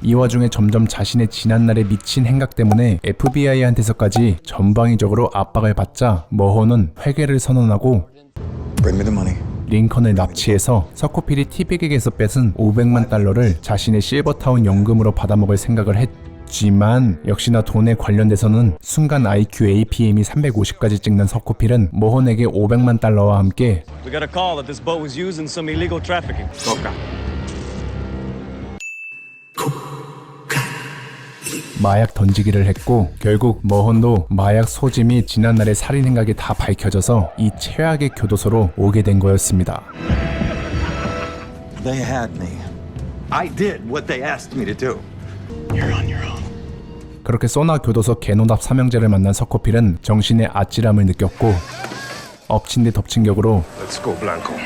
이 와중에 점점 자신의 지난날의 미친 행각 때문에 FBI한테서까지 전방위적으로 압박을 받자 머혼은 회개를 선언하고 Bring me the money. 링컨을 납치해서 서코필이 티백에게서 뺏은 $500만 자신의 실버타운 연금으로 받아먹을 생각을 했지만, 역시나 돈에 관련돼서는 순간 IQ APM이 350까지 찍는 서코필은 머혼에게 $500만 함께 We got a call that this boat was used in some illegal trafficking. 마약 던지기를 했고, 결국 머혼도 마약 소지 및 지난날의 살인 행각이 다 밝혀져서 이 최악의 교도소로 오게 된 거였습니다. They had me. I did what they asked me to do. You're on your own. 그렇게 소나 교도소 개노답 삼형제를 만난 서코필은 정신의 아찔함을 느꼈고 엎친 데 덮친 격으로 Let's go, Blanco.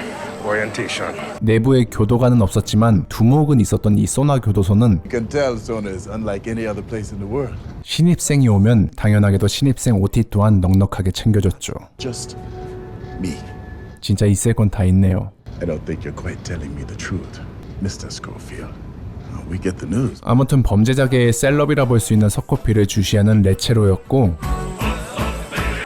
Orientation. 내부에 교도관은 없었지만 두목은 있었던 이 소나 교도소는 You can tell Zona is unlike any other place in the world. 신입생이 오면 당연하게도 신입생 OT 또한 넉넉하게 챙겨줬죠. Just me. 진짜 있을 건 다 있네요. I don't think you're quite telling me the truth, Mr. Schofield. We get the news. 아무튼 범죄자계의 셀럽이라 볼 수 있는 서코필을 주시하는 레체로였고,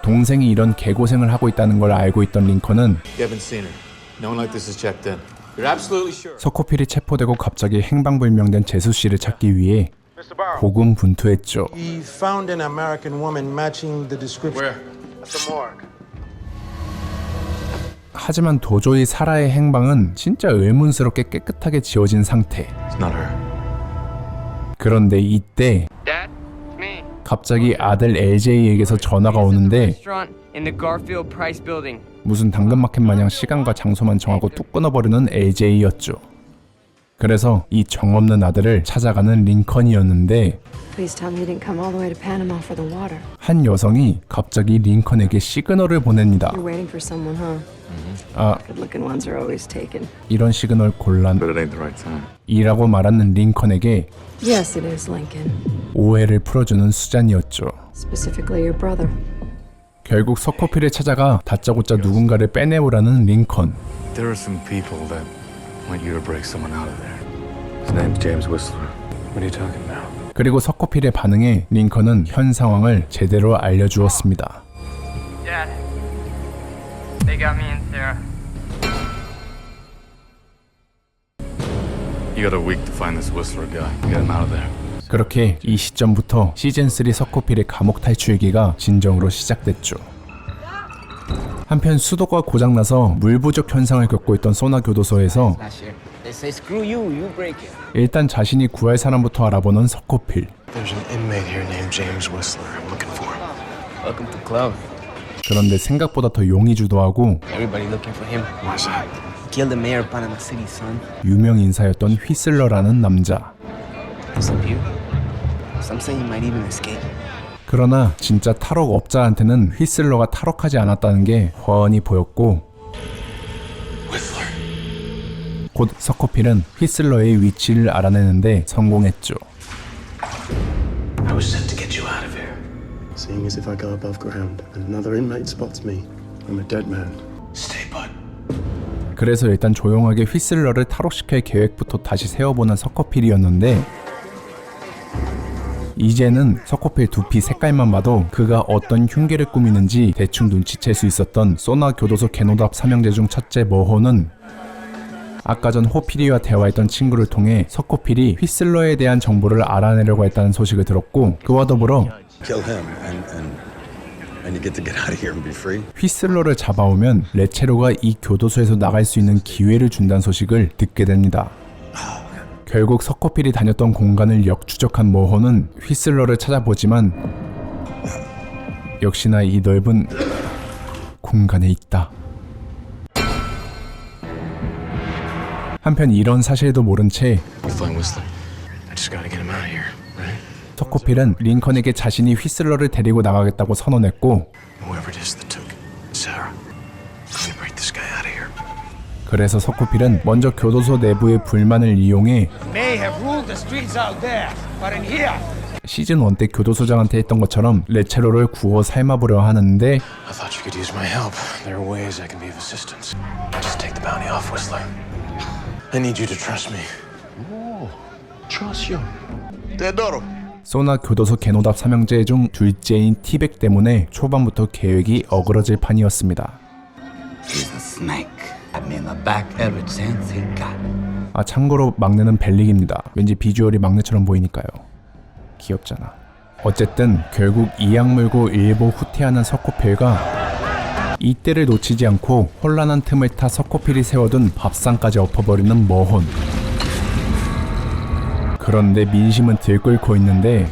동생이 이런 개고생을 하고 있다는 걸 알고 있던 링컨은 You haven't seen her. No one like this is checked in. You're absolutely sure. 서코필이 체포되고 갑자기 행방불명된 제수 씨를 찾기 위해 고군분투했죠. We found an American woman matching the description. Where? At the morgue. 하지만 도저히 사라의 행방은 진짜 의문스럽게 깨끗하게 지워진 상태. It's not her. 그런데 이때 Dad, it's me. 갑자기 아들 LJ에게서 전화가 오는데 Restaurant in the Garfield Price Building. 무슨 당근마켓 마냥 시간과 장소만 정하고 뚝 끊어버리는 LJ였죠. 그래서 이 정없는 아들을 찾아가는 린컨이었는데 Please tell me you didn't come all the way to Panama for the water. 한 여성이 갑자기 린컨에게 시그널을 보냅니다. You're waiting for someone, huh? 아, Good-looking ones are always taken. 이런 시그널 곤란 But it ain't the right time. 이라고 말하는 린컨에게 Yes, it is, Lincoln. 오해를 풀어주는 수잔이었죠. Specifically your brother. 결국 서코필을 찾아가 다짜고짜 누군가를 빼내오라는 린컨. There are some people that want you to break someone out of there. His name's James Whistler. What are you talking about? 그리고 서코필의 반응에 린컨은 현 상황을 제대로 알려주었습니다. Dad, they got me and Sarah. You got a week to find this Whistler guy. Get him out of there. 그렇게 이 시점부터 시즌3 서코필의 감옥 탈출기가 진정으로 시작됐죠. 한편 수도가 고장나서 물 부족 현상을 겪고 있던 소나 교도소에서 They say screw you, you break it. 일단 자신이 구할 사람부터 알아보는 서코필. There's an inmate here named James Whistler. I'm looking for him. Welcome to club. 그런데 생각보다 더 용의주도하고 Everybody looking for him. Why's that? Killed the mayor of Panama City, son. 유명 인사였던 휘슬러라는 남자. Disappeared. Some say he might even escape. 그러나 진짜 탈옥업자한테는 휘슬러가 탈옥하지 않았다는 게 훤히 보였고 곧 서코필은 휘슬러의 위치를 알아내는데 성공했죠. I was sent to get you out of here. Seeing as if I go above ground and another inmate spots me, I'm a dead man. Stay put. 그래서 일단 조용하게 휘슬러를 탈옥시킬 계획부터 다시 세워보는 서코필이었는데 이제는 서코필 두피 색깔만 봐도 그가 어떤 흉기를 꾸미는지 대충 눈치챌 수 있었던 소나 교도소 개노답 3형제 중 첫째 머호는 아까 전 호피리와 대화했던 친구를 통해 서코필이 휘슬러에 대한 정보를 알아내려고 했다는 소식을 들었고 그와 더불어 Kill him and you get to get out of here and be free. 휘슬러를 잡아오면 레체로가 이 교도소에서 나갈 수 있는 기회를 준다는 소식을 듣게 됩니다. 결국 서코필이 다녔던 공간을 역추적한 모호는 휘슬러를 찾아보지만 역시나 이 넓은 공간에 있다. 한편 이런 사실도 모른 채 You find Whistler. I just gotta get him out of here, right? 서코필은 린컨에게 자신이 휘슬러를 데리고 나가겠다고 선언했고 Whoever it is that took Sarah, I'm gonna break this guy out of here. 그래서 서코필은 먼저 교도소 내부의 불만을 이용해 May have ruled the streets out there, but in here. 시즌 1 때 교도소장한테 했던 것처럼 레체로를 구워 삶아보려 하는데 I thought you could use my help. There are ways I can be of assistance. Just take the bounty off Whistler. I need you to trust me. Oh, trust you. Teodoro. 소나 교도소 개노답 3형제 중 둘째인 티백 때문에 초반부터 계획이 어그러질 판이었습니다. He's a snake. Had me in the back ever since he got. 아 참고로 막내는 벨릭입니다. 왠지 비주얼이 막내처럼 보이니까요. 귀엽잖아. 어쨌든 결국 이악 물고 일보 후퇴하는 서코필과 이때를 놓치지 않고 혼란한 틈을 타 서코필이 세워둔 밥상까지 엎어버리는 머혼. 그런데 민심은 들끓고 있는데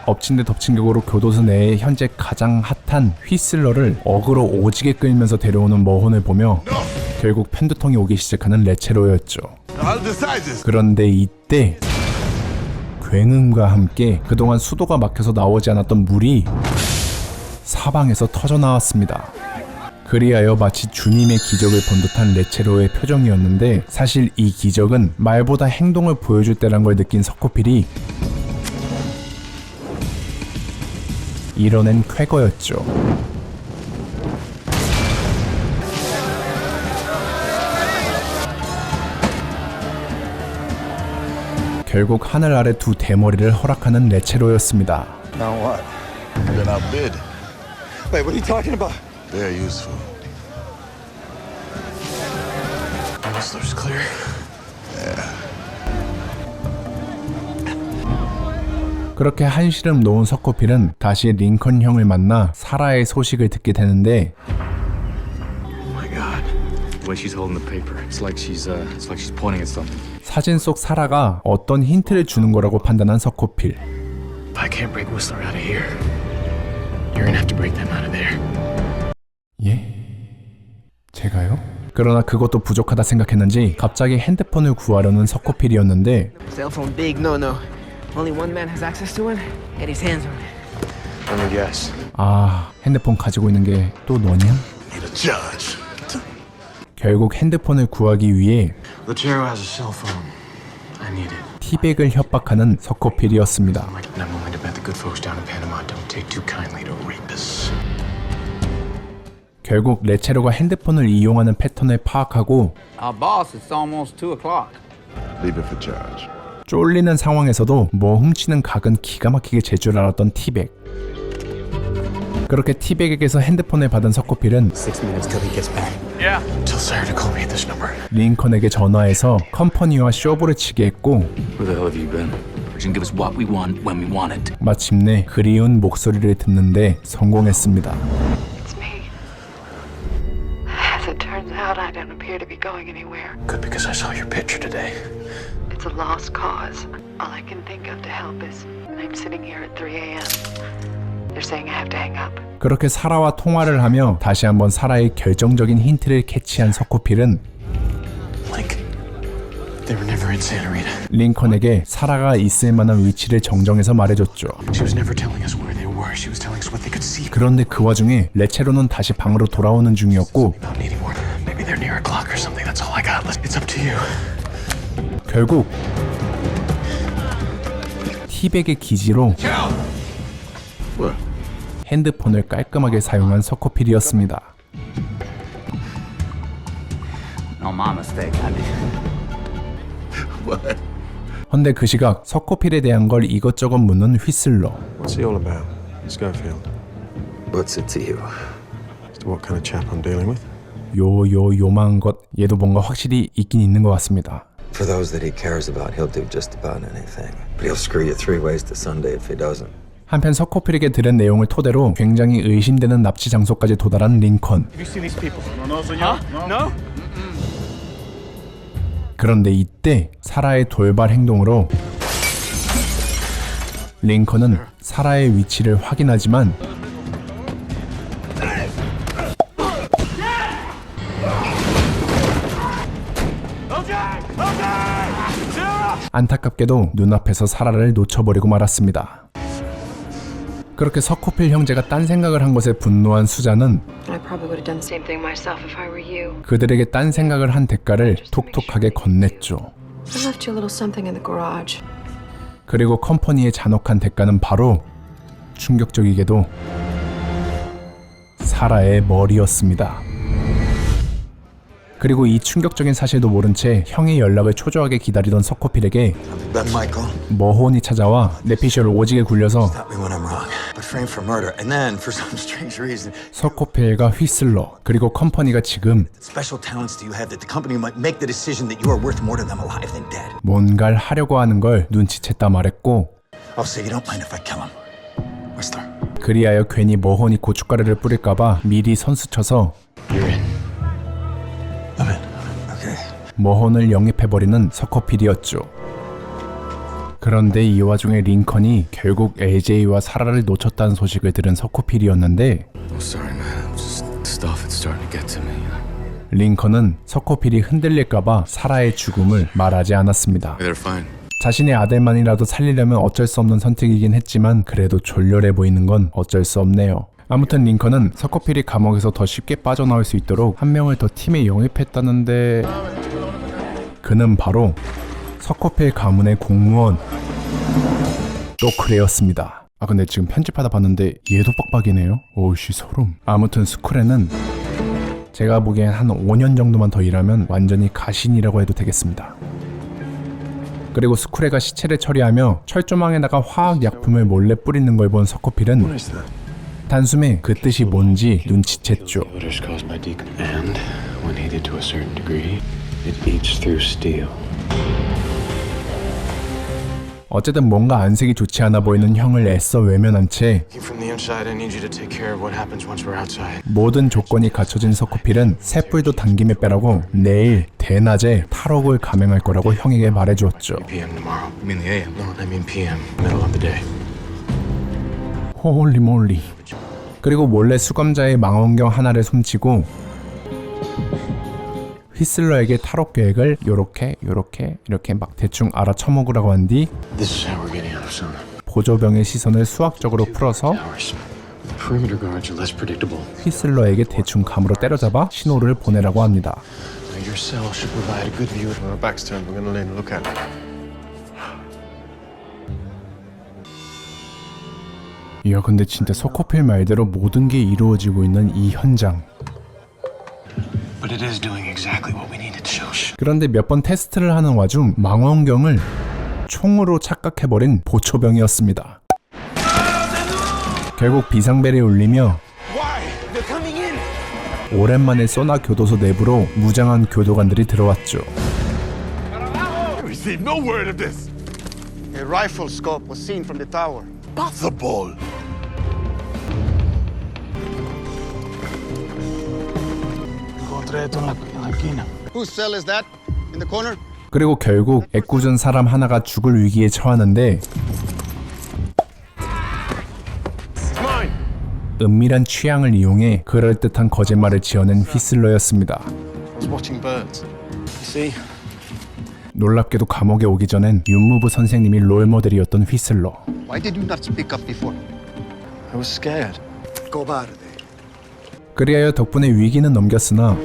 엎친 데 덮친 격으로 교도소 내에 현재 가장 핫한 휘슬러를 어그로 오지게 끌면서 데려오는 머혼을 보며 결국 편두통이 오기 시작하는 레체로였죠. 그런데 이때 굉음과 함께 그동안 수도가 막혀서 나오지 않았던 물이 사방에서 터져나왔습니다. 그리하여 마치 주님의 기적을 본 듯한 레체로의 표정이었는데 사실 이 기적은 말보다 행동을 보여줄 때란 걸 느낀 서코필이 이뤄낸 쾌거였죠. 결국 하늘 아래 두 대머리를 허락하는 레체로였습니다. Now what? I've been outbid. Wait, what are you talking about? They're useful. Whistler's clear. Yeah. 그렇게 한시름 놓은 서코필은 다시 링컨 형을 만나 사라의 소식을 듣게 되는데 When she's holding the paper, it's like she's pointing at something. 사진 속 사라가 어떤 힌트를 주는 거라고 판단한 서코필. If I can't break Whistler out of here, you're gonna have to break them out of there. 예? 제가요? 그러나 그것도 부족하다 생각했는지 갑자기 핸드폰을 구하려는 서코필이었는데 Cell phone big no. Only one man has access to it. Eddie's hands on it. Let me guess. 아, 핸드폰 가지고 있는 게 또 너냐? Need a judge. 결국 핸드폰을 구하기 위해 Lutero has a cell phone. I need it. 티백을 협박하는 서코필이었습니다. And I'm willing to bet the good folks down in Panama don't take too kindly to rapists. 결국 레체로가 핸드폰을 이용하는 패턴을 파악하고 Our boss, it's almost 2 o'clock. Leave it for Judge. 쫄리는 상황에서도 뭐 훔치는 각은 기가 막히게 잴 줄 알았던 티백. 그렇게 티백에게서 핸드폰을 받은 서코필은 6 minutes till he gets back. Yeah. Tell Sarah to call me at this number. 링컨에게 전화해서 컴퍼니와 쇼부를 치게 했고 Where the hell have you been? We're gonna give us what we want when we want it. 마침내 그리운 목소리를 듣는데 성공했습니다. It's me. As it turns out, I don't appear to be going anywhere. Good, because I saw your picture today. It's a lost cause. All I can think of to help is I'm sitting here at 3 a.m. They're saying I have to hang up. 그렇게 사라와 통화를 하며 다시 한번 사라의 결정적인 힌트를 캐치한 서코필은 Link. They were never in Santa Rita. 링컨에게 사라가 있을 만한 위치를 정정해서 말해줬죠. She was never telling us where they were. She was telling us what they could see. 그런데 그 와중에 레체로는 다시 방으로 돌아오는 중이었고 About needing more. Maybe they're near a clock or something. That's all I got. It's up to you. 결국 티백의 기지로 핸드폰을 깔끔하게 사용한 서코필이었습니다. No, my mistake. I did. What? 헌데 그 시각 서코필에 대한 걸 이것저것 묻는 휘슬러. What's he all about, Schofield? What's it to you? As to what kind of chap I'm dealing with? 요망한 것 얘도 뭔가 확실히 있긴 있는 것 같습니다. For those that he cares about, he'll do just about anything. But he'll screw you 3 ways to Sunday if he doesn't. 한편 서코필에게 들은 내용을 토대로 굉장히 의심되는 납치 장소까지 도달한 링컨. Have you seen these people? No, señor. No? 그런데 이때 사라의 돌발 행동으로 링컨은 사라의 위치를 확인하지만 안타깝게도 눈앞에서 사라를 놓쳐버리고 말았습니다. 그렇게 서코필 형제가 딴 생각을 한 것에 분노한 수자는 I probably would have done the same thing myself if I were you. 그들에게 딴 생각을 한 대가를 톡톡하게 건넸죠. I left you a little something in the garage. 그리고 컴퍼니의 잔혹한 대가는 바로 충격적이게도 사라의 머리였습니다. 그리고 이 충격적인 사실도 모른 채 형의 연락을 초조하게 기다리던 서코필에게 머혼이 찾아와 내피셜을 오지게 굴려서 서코필과 휘슬러 그리고 컴퍼니가 지금 뭔가를 하려고 하는 걸 눈치챘다 말했고 그리하여 괜히 머혼이 고춧가루를 뿌릴까봐 미리 선수쳐서 머혼을 영입해버리는 서코필이었죠. 그런데 이 와중에 링컨이 결국 LJ와 사라를 놓쳤다는 소식을 들은 서코필이었는데 링컨은 서코필이 흔들릴까봐 사라의 죽음을 말하지 않았습니다. 자신의 아들만이라도 살리려면 어쩔 수 없는 선택이긴 했지만 그래도 졸렬해 보이는 건 어쩔 수 없네요. 아무튼 링컨은 서코필이 감옥에서 더 쉽게 빠져나올 수 있도록 한 명을 더 팀에 영입했다는데 그는 바로 서코필 가문의 공무원 노크레였습니다. 아 근데 지금 편집하다 봤는데 얘도 빡빡이네요. 오우씨 소름. 아무튼 스쿨에는 제가 보기엔 한 5년 정도만 더 일하면 완전히 가신이라고 해도 되겠습니다. 그리고 스쿨에가 시체를 처리하며 철조망에다가 화학약품을 몰래 뿌리는 걸 본 서코필은 단숨에 그 뜻이 뭔지 눈치챘죠. 어쨌든 뭔가 안색이 좋지 않아 보이는 형을 애써 외면한 채 From the inside, I need you to take care of what happens once we're outside. 모든 조건이 갖춰진 서코필은 쇳불도 단김에 빼라고 내일 대낮에 탈옥을 감행할 거라고 형에게 말해주었죠. PM tomorrow. You mean the AM? No, I mean PM. Middle of the day. 홀리 몰리. 그리고 몰래 수감자의 망원경 하나를 훔치고 휘슬러에게 탈옥 계획을 요렇게 막 대충 알아쳐먹으라고 한 뒤 This is how we're getting out of Sona. 보조병의 시선을 수학적으로 풀어서 Perimeter guards are less predictable. 휘슬러에게 대충 감으로 때려잡아 신호를 보내라고 합니다. Now your cell should provide a good view. When our back's turned, we're gonna lay and look at it. 이야, 근데 진짜 서코필 말대로 모든 게 이루어지고 있는 이 현장. But it is doing exactly what we needed to show. 그런데 몇 번 테스트를 하는 와중 망원경을 총으로 착각해버린 보초병이었습니다. 결국 비상벨이 울리며 오랜만에 소나 교도소 내부로 무장한 교도관들이 들어왔죠. Received no word of this. A rifle scope was seen from the tower. Possible. Whose cell is that? In the corner? 그리고 결국 애꿎은 사람 하나가 죽을 위기에 처하는데 은밀한 취향을 이용해 그럴듯한 거짓말을 지어낸 휘슬러였습니다. Watching birds. See? 놀랍게도 감옥에 오기 전엔 윤무부 선생님이 롤모델이었던 휘슬러. Why did you not speak up before? I was scared. Cobarde. 그리하여 덕분에 위기는 넘겼으나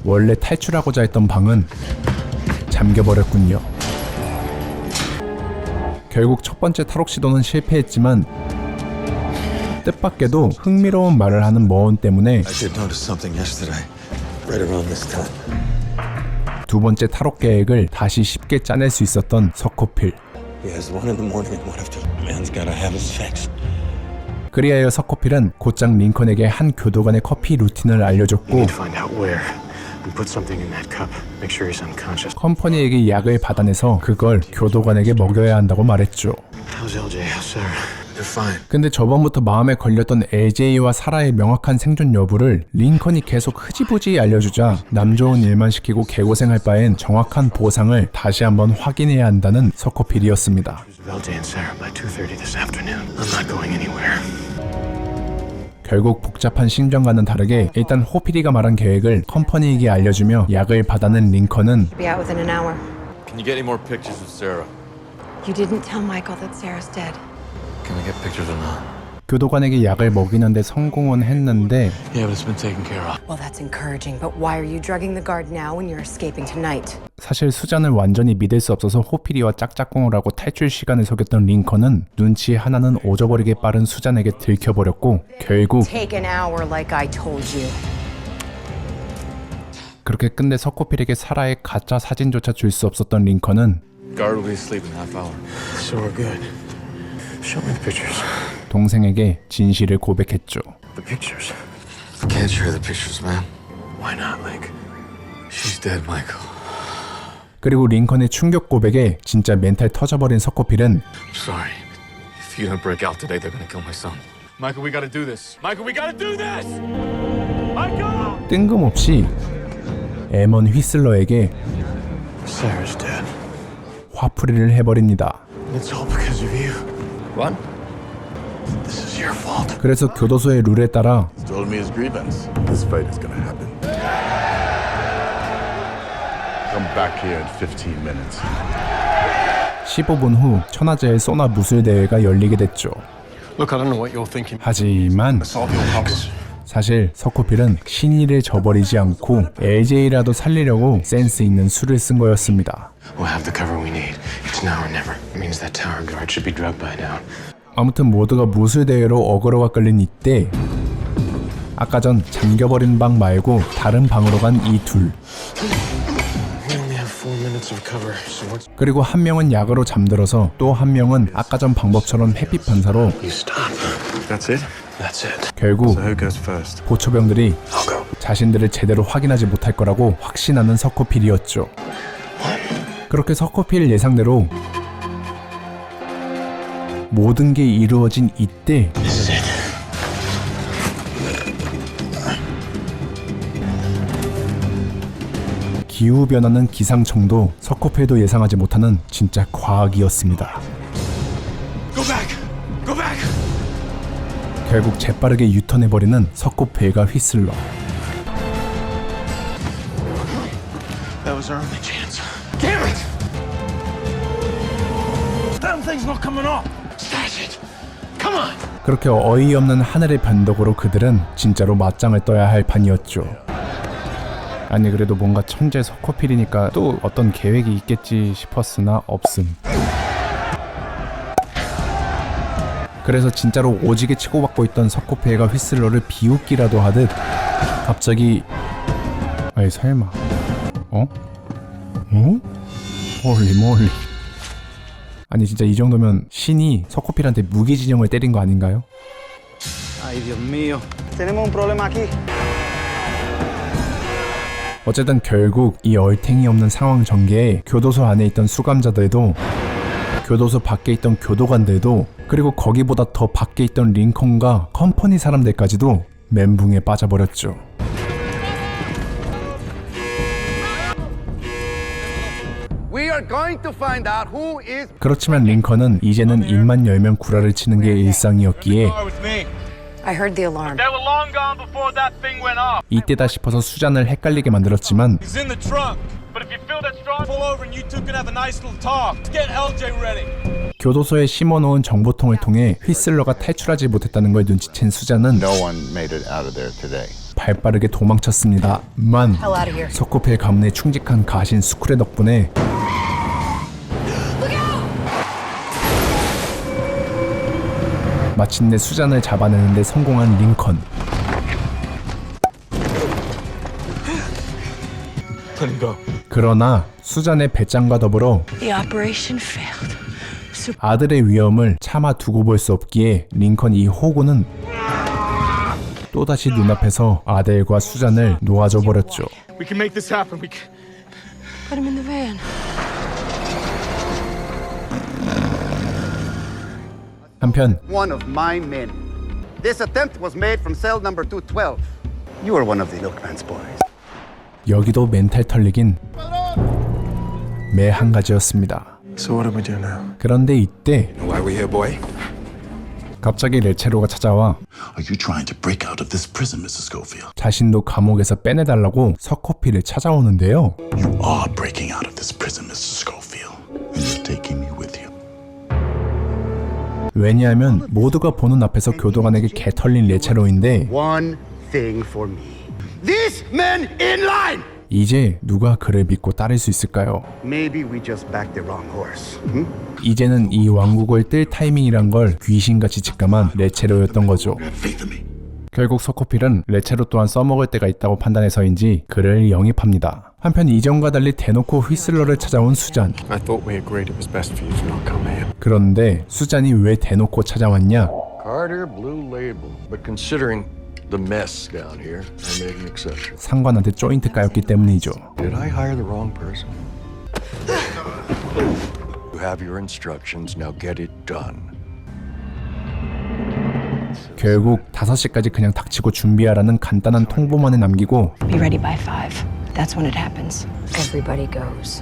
원래 탈출하고자 했던 방은 잠겨버렸군요. 결국 첫 번째 탈옥 시도는 실패했지만 뜻밖에도 흥미로운 말을 하는 머온 때문에 두 번째 탈옥 계획을 다시 쉽게 짜낼 수 있었던 서코필. 그리하여 서코필은 곧장 링컨에게 한 교도관의 커피 루틴을 알려줬고 컴퍼니에게 약을 받아내서 그걸 교도관에게 먹여야 한다고 말했죠. 근데 저번부터 마음에 걸렸던 LJ와 사라의 명확한 생존 여부를 링컨이 계속 흐지부지 알려주자 남 좋은 일만 시키고 개고생할 바엔 정확한 보상을 다시 한번 확인해야 한다는 서코필이었습니다. 결국 복잡한 심정과는 다르게 일단 호피리가 말한 계획을 컴퍼니에게 알려주며 약을 받아낸 링컨은 Be out within an hour. Can you get any more pictures of Sarah? You didn't tell Michael that Sarah's dead. Can we get pictures or not? 교도관에게 약을 먹이는데 성공은 했는데 Yeah, but it's been taken care of. Well, that's encouraging, but why are you drugging the guard now when you're escaping tonight? 사실 수잔을 완전히 믿을 수 없어서 호피리와 짝짝꿍을 하고 탈출 시간을 속였던 링컨은 눈치 하나는 오져버리게 빠른 수잔에게 들켜버렸고 결국 Take an hour like I told you. 그렇게 끝내 서코필에게 사라의 가짜 사진조차 줄 수 없었던 링컨은 Guard will be asleep in a half hour. So we're good. Show me the pictures. 동생에게 진실을 고백했죠. The pictures. I can't share the pictures, man. Why not, Link? She's dead, Michael. 그리고 링컨의 충격 고백에 진짜 멘탈 터져버린 서코필은 I'm sorry. If you don't break out today, they're gonna kill my son. Michael, we gotta do this. Michael, we gotta do this! Michael! 뜬금없이 에먼 휘슬러에게 Sarah's dead. 화풀이를 해버립니다. It's all because of you. What? This is your fault. 그래서 교도소의 룰에 따라 Told me his grievance. This fight is gonna happen. Come back here in 15 minutes. 15분 후 천하제일 소나 무술 대회가 열리게 됐죠. Look, I don't know what you're thinking. 하지만 사실 서코필은 신의를 저버리지 않고 LJ라도 살리려고 센스 있는 수를 쓴 거였습니다. We'll have the cover we need. It's now or never. It means that tower guard should be drugged by now. 아무튼 모두가 무술 대회로 어그로가 끌린 이때 아까 전 잠겨버린 방 말고 다른 방으로 간 이 둘. 그리고 한 명은 약으로 잠들어서 또 한 명은 아까 전 방법처럼 햇빛 반사로 That's it? That's it. 결국 So who goes first? 보초병들이 자신들을 제대로 확인하지 못할 거라고 확신하는 서코필이었죠. 그렇게 서코필 예상대로 모든 게 이루어진 이때 기후변화는 기상청도 서코페도 예상하지 못하는 진짜 과학이었습니다. 결국 재빠르게 유턴해버리는 서코페가 휘슬러. That was our only chance. Damn it! Damn thing's not coming off. Stash it. Come on. 그렇게 어이없는 하늘의 변덕으로 그들은 진짜로 맞짱을 떠야 할 판이었죠. 아니 그래도 뭔가 천재 서코필이니까 또 어떤 계획이 있겠지 싶었으나 없음. 그래서 진짜로 오지게 치고받고 있던 서코페가 휘슬러를 비웃기라도 하듯 갑자기 아니 설마 어? 홀리 몰리. 아니 진짜 이 정도면 신이 서코필한테 무기징역을 때린 거 아닌가요? Ay, Dios mío. Tenemos un problema aquí. 어쨌든 결국 이 얼탱이 없는 상황 전개에 교도소 안에 있던 수감자들도 교도소 밖에 있던 교도관들도 그리고 거기보다 더 밖에 있던 링컨과 컴퍼니 사람들까지도 멘붕에 빠져버렸죠. 그렇지만 링컨은 이제는 입만 열면 구라를 치는 게 일상이었기에 I heard the alarm. They were long gone before that thing went off. 이때다 싶어서 수잔을 헷갈리게 만들었지만 He's in the trunk. But if you feel that strong, pull over and you two can have a nice little talk. Get LJ ready. 교도소에 심어놓은 정보통을 통해 휘슬러가 탈출하지 못했다는 걸 눈치챈 수잔은 No one made it out of there today. 발빠르게 도망쳤습니다만 서코페의 가문에 충직한 가신 스쿨의 덕분에 마침내 수잔을 잡아내는 데 성공한 링컨. 그러나 수잔의 배짱과 더불어 The operation failed. 아들의 위험을 차마 두고 볼 수 없기에 링컨 이 호구는 또다시 눈앞에서 아델과 수잔을 놓아줘 버렸죠. We can make this happen. We can. Put him in the van. 한편 One of my men. This attempt was made from cell number 212. You are one of the Milkman's boys. 여기도 멘탈 털리긴 매 한 가지였습니다. So what do we do now? 그런데 이때 Why are we here, boy? 갑자기 레체로가 찾아와 Are you trying to break out of this prison, Mrs. Schofield? 자신도 감옥에서 빼내달라고 서코피를 찾아오는데요. You are breaking out of this prison, Mrs. Schofield, and you're taking me with you. 왜냐하면 모두가 보는 앞에서 교도관에게 개털린 레체로인데 One thing for me. These men in line. 이제 누가 그를 믿고 따를 수 있을까요? Maybe we just backed the wrong horse. 이제는 이 왕국을 뜰 타이밍이란 걸 귀신같이 직감한 레체로였던 거죠. 결국 서코필은 레체로 또한 써먹을 때가 있다고 판단해서인지 그를 영입합니다. 한편 이전과 달리 대놓고 휘슬러를 찾아온 수잔. I thought we agreed it was best for you to not come here. 그런데 수잔이 왜 대놓고 찾아왔냐? Carter Blue Label, but considering the mess down here, I made an exception. 상관한테 조인트 까였기 때문이죠. Did I hire the wrong person? You have your instructions, now get it done. 결국 5시까지 그냥 닥치고 준비하라는 간단한 통보만을 남기고 Be ready by 5. That's when it happens. Everybody goes.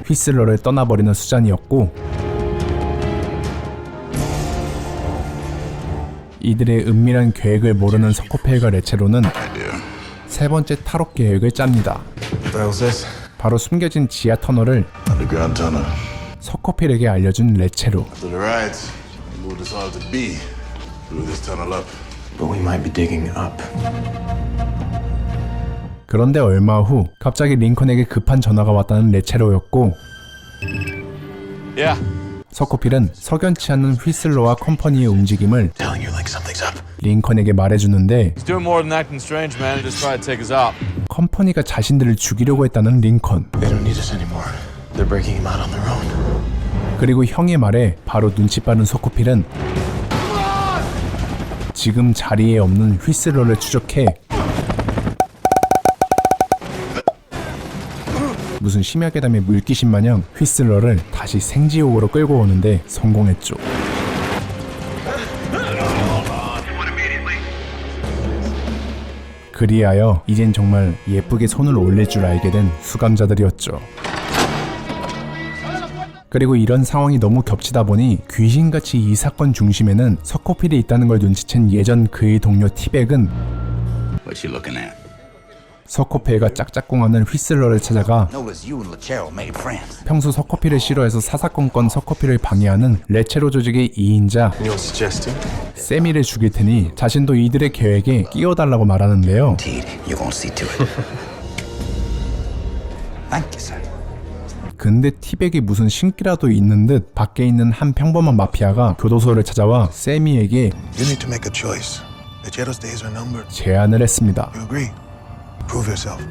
휘슬러를 떠나버리는 수잔이었고 이들의 은밀한 계획을 모르는 서코펠과 레체로는 세 번째 탈옥 계획을 짭니다. 바로 숨겨진 지하 터널을 서코펠에게 알려준 레체로. But we might be digging up. 그런데 얼마 후 갑자기 링컨에게 급한 전화가 왔다는 레체로였고 서코필은 석연치 않은 휘슬러와 컴퍼니의 움직임을 링컨에게 말해주는데 He's doing more than acting strange, man. Just try to take us out. 컴퍼니가 자신들을 죽이려고 했다는 링컨. They don't need us anymore. They're breaking him out on their own. 그리고 형의 말에 바로 눈치 빠른 서코필은 지금 자리에 없는 휘슬러를 추적해 무슨 심야괴담의 물귀신 마냥 휘슬러를 다시 생지옥으로 끌고 오는데 성공했죠. 그리하여 이젠 정말 예쁘게 손을 올릴 줄 알게 된 수감자들이었죠. 그리고 이런 상황이 너무 겹치다 보니 귀신같이 이 사건 중심에는 서코필이 있다는 걸 눈치챈 예전 그의 동료 티백은 What you looking at? 서코필과 짝짝꿍하는 휘슬러를 찾아가 Notice you and Lechero made friends. 평소 서코필을 싫어해서 사사건건 서코필을 방해하는 레체로 조직의 2인자 You suggesting? 세미를 죽일 테니 자신도 이들의 계획에 끼어달라고 말하는데요. You're gonna see to it. Thank you, sir. 근데 티백이 무슨 신기라도 있는 듯 밖에 있는 한 평범한 마피아가 교도소를 찾아와 세미에게 You need to make a choice. Lechero's days are numbered. 제안을 했습니다. You agree? Prove yourself.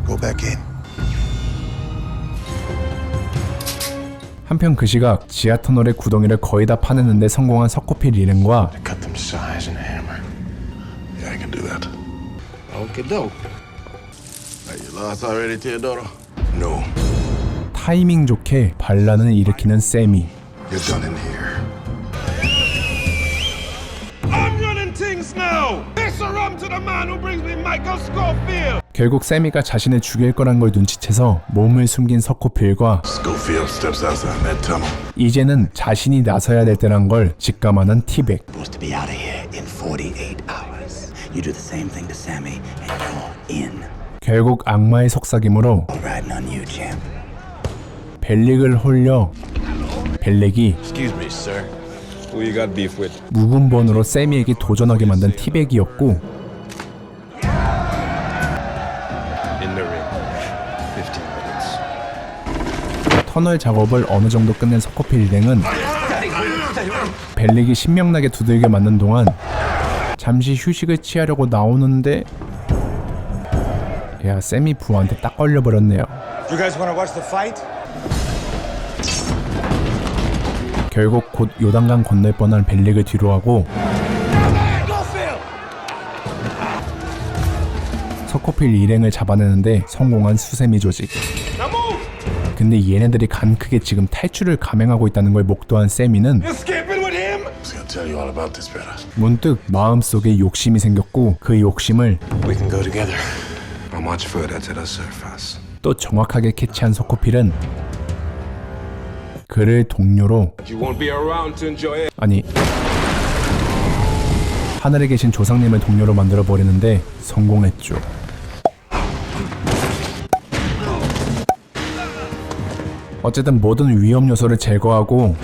Go back in. 한편 그 시각 지하 터널의 구덩이를 거의 다 파내는데 성공한 서코필 일행과 Cut them to size and a hammer. Yeah, I can do that. Okay, dope. Are you lost already, Teodoro? No. 타이밍 좋게 반란을 일으키는 세미. You're done in here. I'm running things now. Piss her rum to the man who brings me Michael Scofield. 결국 세미가 자신을 죽일 거란 걸 눈치채서 몸을 숨긴 서코필과 Schofield steps outside that tunnel. 이제는 자신이 나서야 될 때란 걸 직감하는 티백. Supposed to be out of here in 48 hours. You do the same thing to Sammy, and you're in. 결국 악마의 속삭임으로 Riding on you, champ. 벨릭을 홀려 벨릭이 Excuse me, sir. Who you got beef with? 묵은 번으로 세미에게 도전하게 만든 티백이었고 In the ring. 15 minutes. 터널 작업을 어느 정도 끝낸 서코필 일행은 벨릭이 신명나게 두들겨 맞는 동안 잠시 휴식을 취하려고 나오는데 야 세미 부하한테 딱 걸려버렸네요. You guys want to watch the fight? 결국 곧 요단강 건널 뻔한 벨릭을 뒤로하고 서코필 일행을 잡아내는데 성공한 수세미 조직. 근데 얘네들이 간 크게 지금 탈출을 감행하고 있다는 걸 목도한 세미는 Tell you all about this, brother. 문득 마음속에 욕심이 생겼고 그 욕심을 We can go together. How much further to the surface? 또 정확하게 캐치한 서코필은 그를 동료로 You won't be around to enjoy it. 아니 하늘에 계신 조상님을 동료로 만들어 버리는데 성공했죠. 어쨌든 모든 위험 요소를 제거하고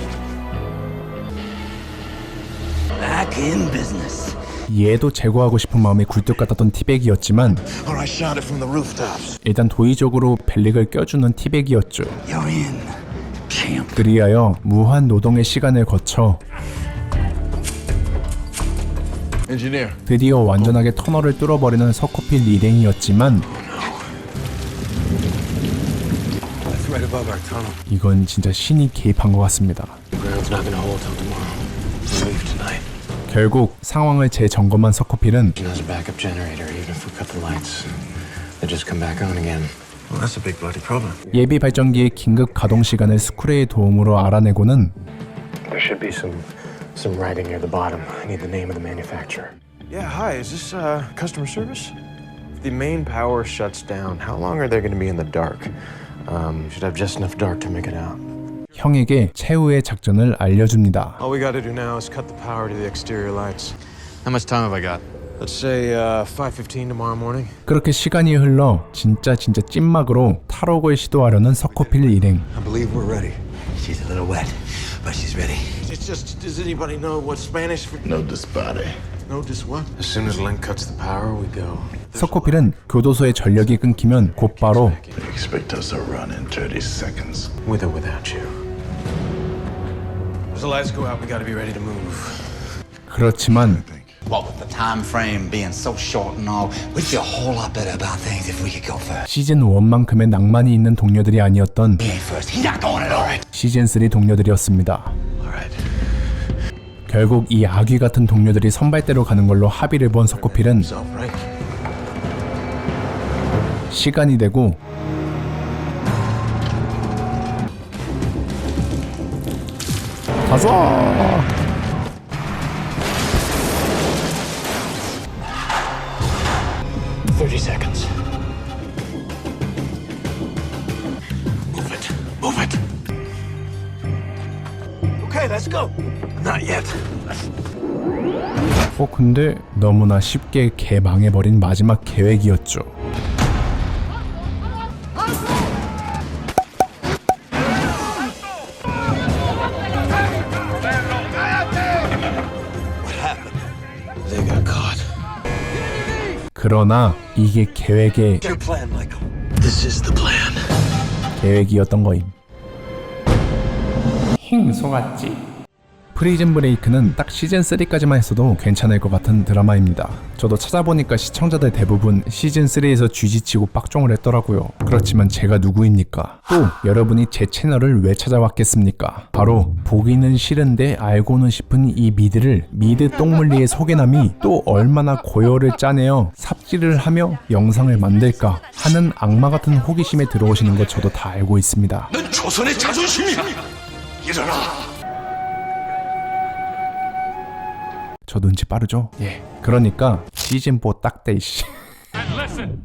Back in business. 얘도 제거하고 싶은 마음이 굴뚝 같았던 티백이었지만 All right, shout it from the rooftops. 일단 도의적으로 벨릭을 껴주는 티백이었죠. You're in, champ. 그리하여 무한 노동의 시간을 거쳐 Engineer. 드디어 완전하게 터널을 뚫어버리는 서코필 일행이었지만 That's right above our tunnel. 이건 진짜 신이 개입한 것 같습니다. The ground's not gonna hold till tomorrow. We'll leave tonight. 결국 상황을 재점검한 서코필은 There's a backup generator, even if we cut the lights. They just come back on again. Well, that's a big bloody problem. 예비 발전기의 긴급 가동 시간을 스크레의 도움으로 알아내고는 There should be some writing near the bottom. I need the name of the manufacturer. Yeah, hi, is this customer service? If the main power shuts down, how long are they going to be in the dark? Should have just enough dark to make it out. 형에게 최후의 작전을 알려줍니다. All we got to do now is cut the power to the exterior lights. How much time have I got? Let's say 5:15 tomorrow morning. 그렇게 시간이 흘러 진짜 찐막으로 탈옥을 시도하려는 서코필 일행. I believe we're ready. She's a little wet, but she's ready. It's just, does anybody know what Spanish for? No dispare. No, just what? As soon as Link cuts the power, we go. 서코필은 교도소의 전력이 끊기면 곧바로 They expect us to run in 30 seconds. With or without you. As the lights go out, we got to be ready to move. 그렇지만 What with the time frame being so short and all, we'd feel a whole lot better about things if we could go first. 시즌 1만큼의 낭만이 있는 동료들이 아니었던 He ain't first. He's not going at all. 시즌 3 동료들이었습니다. Alright. 결국 이 아귀 같은 동료들이 선발대로 가는 걸로 합의를 본 서코필은 시간이 되고 가자! 30 seconds. Move it. Move it. Okay, let's go. Not yet. 근데 너무나 쉽게 개망해버린 마지막 계획이었죠. They got caught. 그러나 이게 계획의 Your plan, Michael. This is the plan. 계획이었던 거임. 힝 속았지. 프리즌 브레이크는 딱 시즌3까지만 했어도 괜찮을 것 같은 드라마입니다. 저도 찾아보니까 시청자들 대부분 시즌3에서 쥐지치고 빡종을 했더라고요. 그렇지만 제가 누구입니까? 또 여러분이 제 채널을 왜 찾아왔겠습니까? 바로 보기는 싫은데 알고는 싶은 이 미드 똥물리의 소개남이 또 얼마나 고열을 짜내어 삽질을 하며 영상을 만들까 하는 악마 같은 호기심에 들어오시는 거 저도 다 알고 있습니다. 넌 조선의 자존심이야. 일어나. 저 눈치 빠르죠? 예. 그러니까 시즌4 딱대 이씨. And listen,